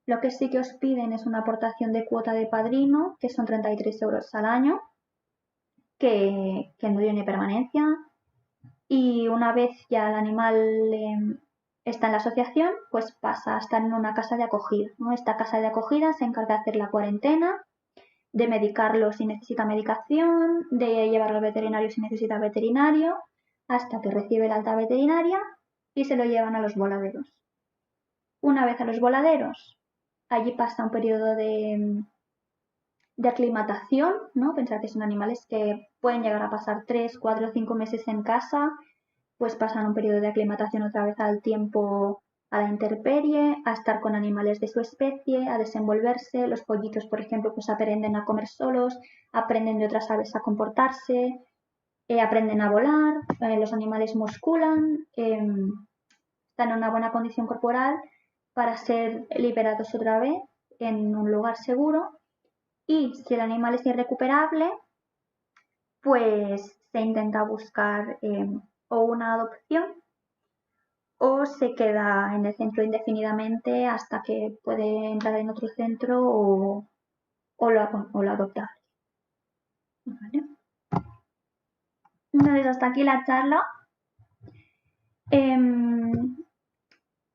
Lo que sí que os piden es una aportación de cuota de padrino, que son 33 euros al año, que no tiene permanencia, y una vez ya el animal está en la asociación, pues pasa a estar en una casa de acogida, ¿no? Esta casa de acogida se encarga de hacer la cuarentena, de medicarlo si necesita medicación, de llevarlo al veterinario si necesita veterinario, hasta que recibe la alta veterinaria y se lo llevan a los voladeros. Una vez a los voladeros, allí pasa un periodo de aclimatación, ¿no? Pensar que son animales que pueden llegar a pasar 3, 4, 5 meses en casa, pues pasan un periodo de aclimatación otra vez al tiempo, a la intemperie, a estar con animales de su especie, a desenvolverse. Los pollitos, por ejemplo, pues aprenden a comer solos, aprenden de otras aves a comportarse, aprenden a volar, los animales musculan, están en una buena condición corporal para ser liberados otra vez en un lugar seguro. Y si el animal es irrecuperable, pues se intenta buscar o una adopción o se queda en el centro indefinidamente hasta que puede entrar en otro centro o lo adopta. ¿Vale? Entonces, hasta aquí la charla.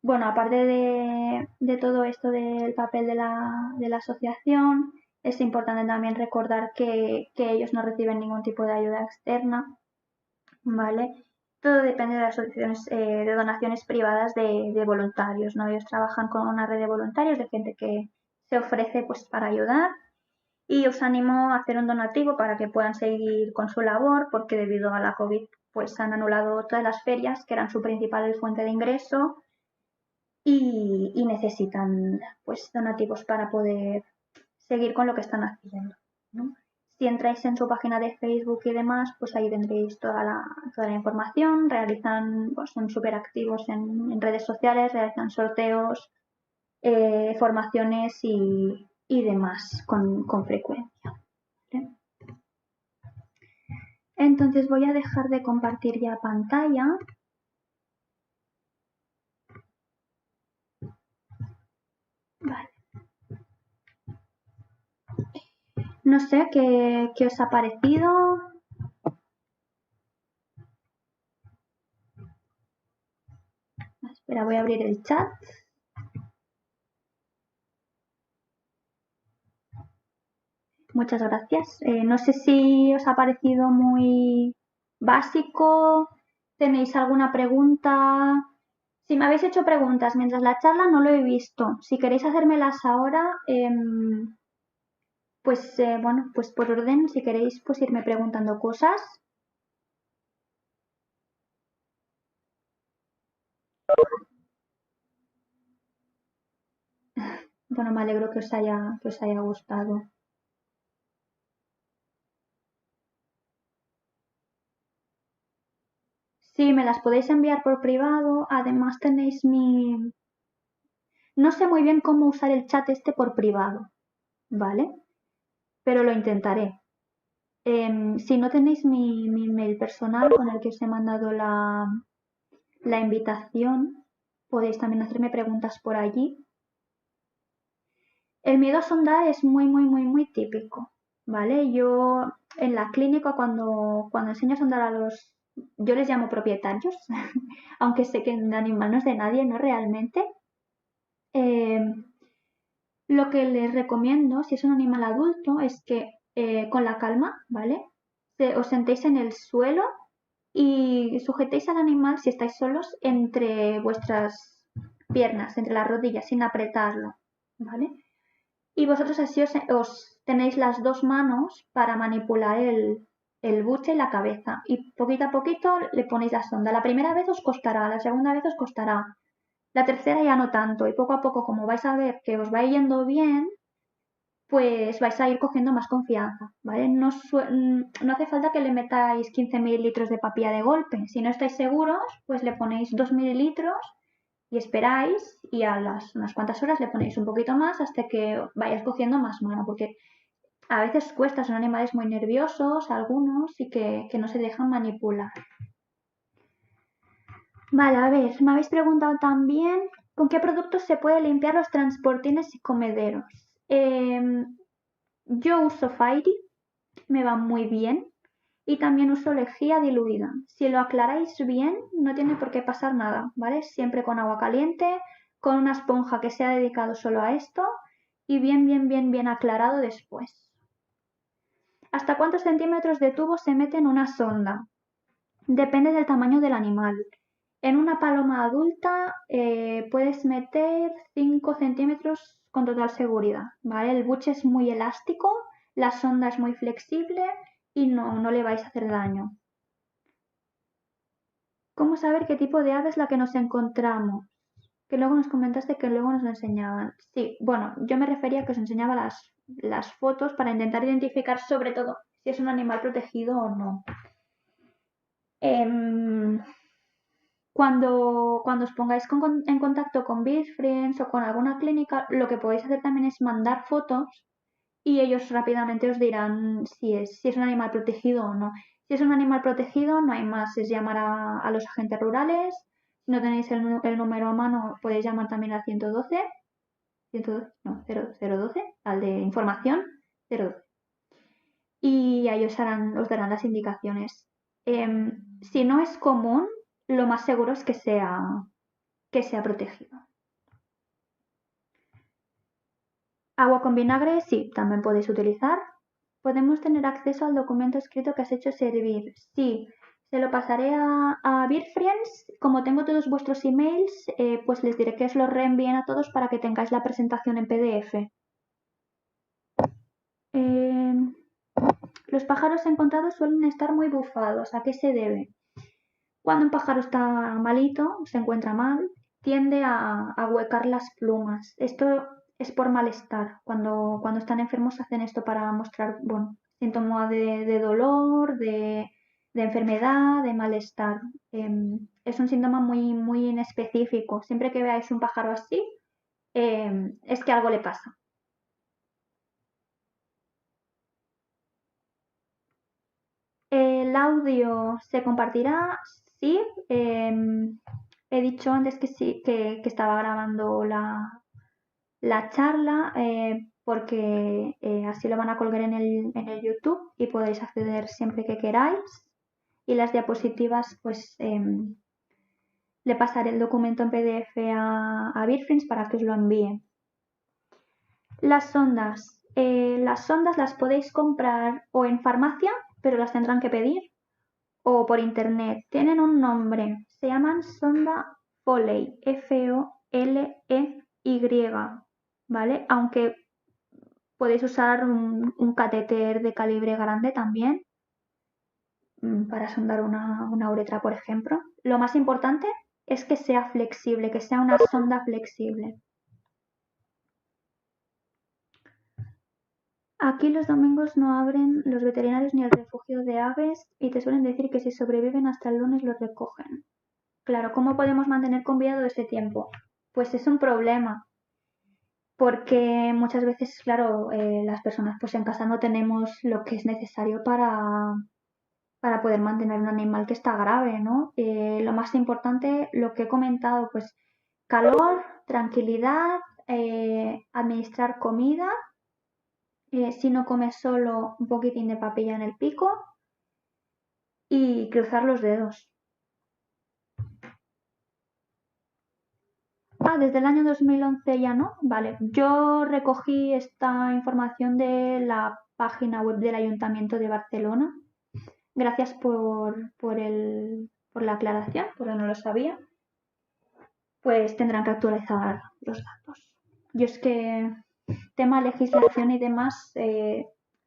Bueno, aparte de todo esto del papel de la asociación, es importante también recordar que ellos no reciben ningún tipo de ayuda externa, ¿vale? Todo depende de las asociaciones de donaciones privadas de voluntarios, ¿no? Ellos trabajan con una red de voluntarios, de gente que se ofrece pues para ayudar, y os animo a hacer un donativo para que puedan seguir con su labor, porque debido a la COVID pues han anulado todas las ferias, que eran su principal fuente de ingreso, y necesitan pues donativos para poder seguir con lo que están haciendo, ¿no? Si entráis en su página de Facebook y demás, pues ahí tendréis toda la información. Pues son súper activos en redes sociales, realizan sorteos, formaciones y demás con frecuencia, ¿vale? Entonces voy a dejar de compartir ya pantalla. Vale. No sé qué os ha parecido. Espera, voy a abrir el chat. Muchas gracias. No sé si os ha parecido muy básico. ¿Tenéis alguna pregunta? Si me habéis hecho preguntas mientras la charla, no lo he visto. Si queréis hacérmelas ahora, pues bueno, pues por orden, si queréis, pues irme preguntando cosas. Bueno, me alegro que os haya gustado. Sí, me las podéis enviar por privado. Además tenéis mi... No sé muy bien cómo usar el chat este por privado, ¿vale? Pero lo intentaré. Si no tenéis mi email personal con el que os he mandado la invitación, podéis también hacerme preguntas por allí. El miedo a sondar es muy típico, ¿vale? Yo en la clínica cuando enseño a sondar a los, yo les llamo propietarios, aunque sé que el animal no es de nadie, ¿no? Realmente. Eh, lo que les recomiendo, si es un animal adulto, es que con la calma, ¿vale? Os sentéis en el suelo y sujetéis al animal, si estáis solos, entre vuestras piernas, entre las rodillas, sin apretarlo, ¿vale? Y vosotros así os tenéis las dos manos para manipular el buche y la cabeza. Y poquito a poquito le ponéis la sonda. La primera vez os costará, la segunda vez os costará, la tercera ya no tanto. Y poco a poco, como vais a ver que os va yendo bien, pues vais a ir cogiendo más confianza, ¿vale? No hace falta que le metáis 15 mililitros de papilla de golpe. Si no estáis seguros, pues le ponéis 2 mililitros y esperáis y a las unas cuantas horas le ponéis un poquito más hasta que vayáis cogiendo más mano, porque a veces cuesta, son animales muy nerviosos, algunos, y que no se dejan manipular. Vale, a ver, me habéis preguntado también con qué productos se puede limpiar los transportines y comederos. Yo uso Fairy, me va muy bien. Y también uso lejía diluida. Si lo aclaráis bien, no tiene por qué pasar nada, ¿vale? Siempre con agua caliente, con una esponja que se ha dedicado solo a esto y bien aclarado después. ¿Hasta cuántos centímetros de tubo se mete en una sonda? Depende del tamaño del animal. En una paloma adulta puedes meter 5 centímetros con total seguridad, ¿vale? El buche es muy elástico, la sonda es muy flexible y no le vais a hacer daño. ¿Cómo saber qué tipo de ave es la que nos encontramos? Que luego nos comentaste que luego nos lo enseñaban. Sí, bueno, yo me refería a que os enseñaba las fotos para intentar identificar sobre todo si es un animal protegido o no. Em, cuando os pongáis en contacto con BeardFriends o con alguna clínica, lo que podéis hacer también es mandar fotos y ellos rápidamente os dirán si es un animal protegido o no. Si es un animal protegido, no hay más, es llamar a los agentes rurales. Si no tenéis el número a mano, podéis llamar también al 112, 112 no, 012, al de información, 012. Y ahí os darán las indicaciones. Si no es común, lo más seguro es que sea protegido. Agua con vinagre, sí, también podéis utilizar. ¿Podemos tener acceso al documento escrito que has hecho servir? Sí, se lo pasaré a BeardFriends. Como tengo todos vuestros emails, pues les diré que os lo reenvíen a todos para que tengáis la presentación en PDF. Los pájaros encontrados suelen estar muy bufados. ¿A qué se debe? Cuando un pájaro está malito, se encuentra mal, tiende a huecar las plumas. Esto es por malestar. Cuando están enfermos hacen esto para mostrar, bueno, síntomas de dolor, de enfermedad, de malestar. Es un síntoma muy inespecífico. Siempre que veáis un pájaro así, es que algo le pasa. El audio se compartirá, sí. He dicho antes que sí, que estaba grabando la charla porque así lo van a colgar en el YouTube y podéis acceder siempre que queráis. Y las diapositivas, pues le pasaré el documento en PDF a BeardFriends para que os lo envíe. Las sondas. Las sondas las podéis comprar o en farmacia, pero las tendrán que pedir, o por internet. Tienen un nombre. Se llaman sonda Foley, Foley, ¿vale? Aunque podéis usar un catéter de calibre grande también para sondar una uretra, por ejemplo. Lo más importante es que sea flexible, que sea una sonda flexible. Aquí los domingos no abren los veterinarios ni el refugio de aves y te suelen decir que si sobreviven hasta el lunes los recogen. Claro, ¿cómo podemos mantener con vida todo este tiempo? Pues es un problema, porque muchas veces, claro, las personas pues en casa no tenemos lo que es necesario para poder mantener un animal que está grave, ¿no? Lo más importante, lo que he comentado, pues calor, tranquilidad, administrar comida, si no comes solo un poquitín de papilla en el pico y cruzar los dedos. Ah, desde el año 2011 ya no. Vale, yo recogí esta información de la página web del Ayuntamiento de Barcelona. Gracias por la aclaración, porque no lo sabía. Pues tendrán que actualizar los datos. Yo es que tema legislación y demás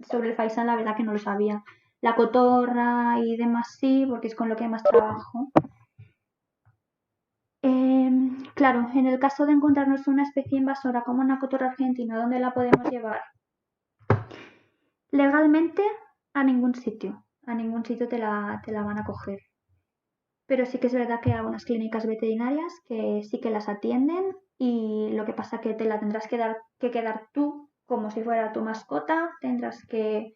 sobre el faisán la verdad que no lo sabía. La cotorra y demás sí, porque es con lo que más trabajo. Claro, en el caso de encontrarnos una especie invasora como una cotorra argentina, ¿dónde la podemos llevar? Legalmente a ningún sitio te la van a coger. Pero sí que es verdad que hay algunas clínicas veterinarias que sí que las atienden y lo que pasa que te la tendrás que quedar tú como si fuera tu mascota, tendrás que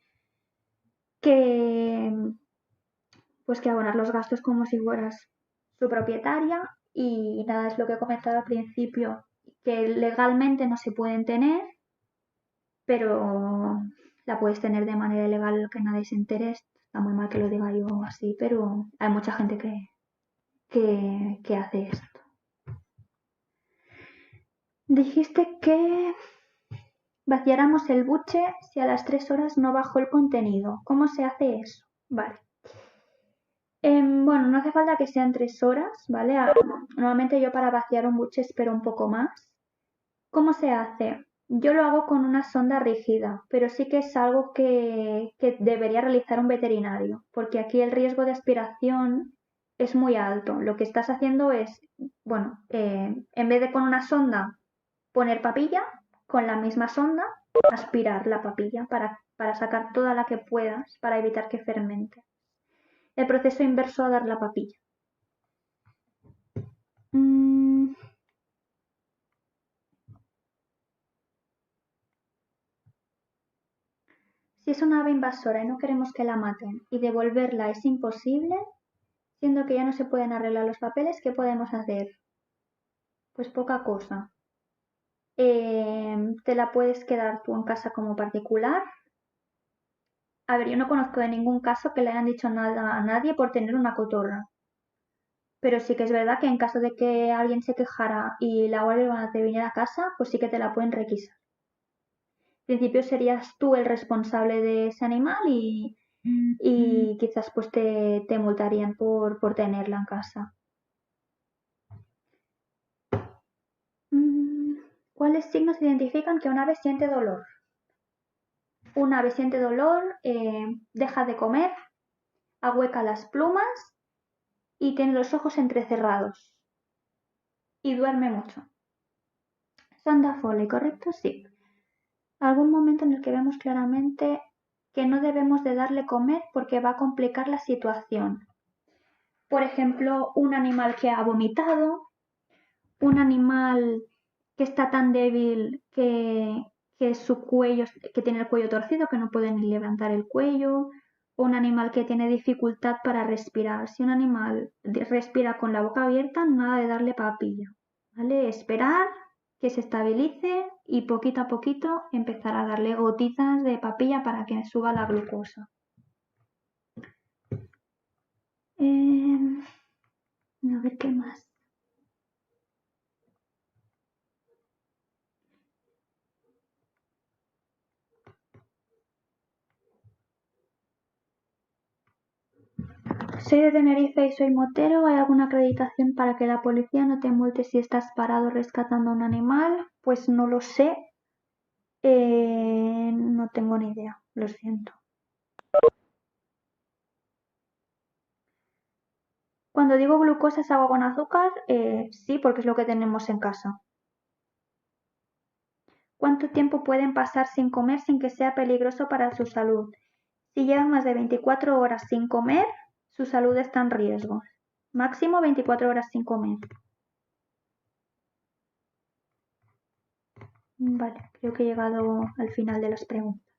pues que abonar los gastos como si fueras su propietaria y nada, es lo que he comentado al principio, que legalmente no se pueden tener, pero la puedes tener de manera ilegal que nadie se entere. Está muy mal que lo diga yo así, pero hay mucha gente que hace esto. Dijiste que vaciáramos el buche si a las 3 horas no bajó el contenido. ¿Cómo se hace eso? Vale. Bueno, no hace falta que sean 3 horas, ¿vale? Normalmente yo para vaciar un buche espero un poco más. ¿Cómo se hace? Yo lo hago con una sonda rígida, pero sí que es algo que debería realizar un veterinario, porque aquí el riesgo de aspiración es muy alto. Lo que estás haciendo es, bueno, en vez de con una sonda poner papilla, con la misma sonda aspirar la papilla para sacar toda la que puedas para evitar que fermente. El proceso inverso a dar la papilla. Si es una ave invasora y no queremos que la maten y devolverla es imposible, siendo que ya no se pueden arreglar los papeles, ¿qué podemos hacer? Pues poca cosa. Te la puedes quedar tú en casa como particular. A ver, yo no conozco de ningún caso que le hayan dicho nada a nadie por tener una cotorra. Pero sí que es verdad que en caso de que alguien se quejara y la guardia urbana te viniera a casa, pues sí que te la pueden requisar. En principio serías tú el responsable de ese animal y quizás pues te multarían por tenerla en casa. ¿Cuáles signos identifican que un ave siente dolor? Un ave siente dolor, deja de comer, ahueca las plumas y tiene los ojos entrecerrados. Y duerme mucho. Sonda Foley, ¿correcto? Sí. Algún momento en el que vemos claramente que no debemos de darle comer porque va a complicar la situación. Por ejemplo, un animal que ha vomitado, un animal que está tan débil que su cuello, que tiene el cuello torcido, que no puede ni levantar el cuello, o un animal que tiene dificultad para respirar. Si un animal respira con la boca abierta, nada de darle papilla, ¿vale? Esperar que se estabilice y poquito a poquito empezar a darle gotitas de papilla para que suba la glucosa. A ver qué más. Soy de Tenerife y soy motero. ¿Hay alguna acreditación para que la policía no te multe si estás parado rescatando a un animal? Pues no lo sé. No tengo ni idea, lo siento. Cuando digo glucosa es agua con azúcar, sí, porque es lo que tenemos en casa. ¿Cuánto tiempo pueden pasar sin comer sin que sea peligroso para su salud? Si llevan más de 24 horas sin comer, su salud está en riesgo. Máximo 24 horas sin comer. Vale, creo que he llegado al final de las preguntas.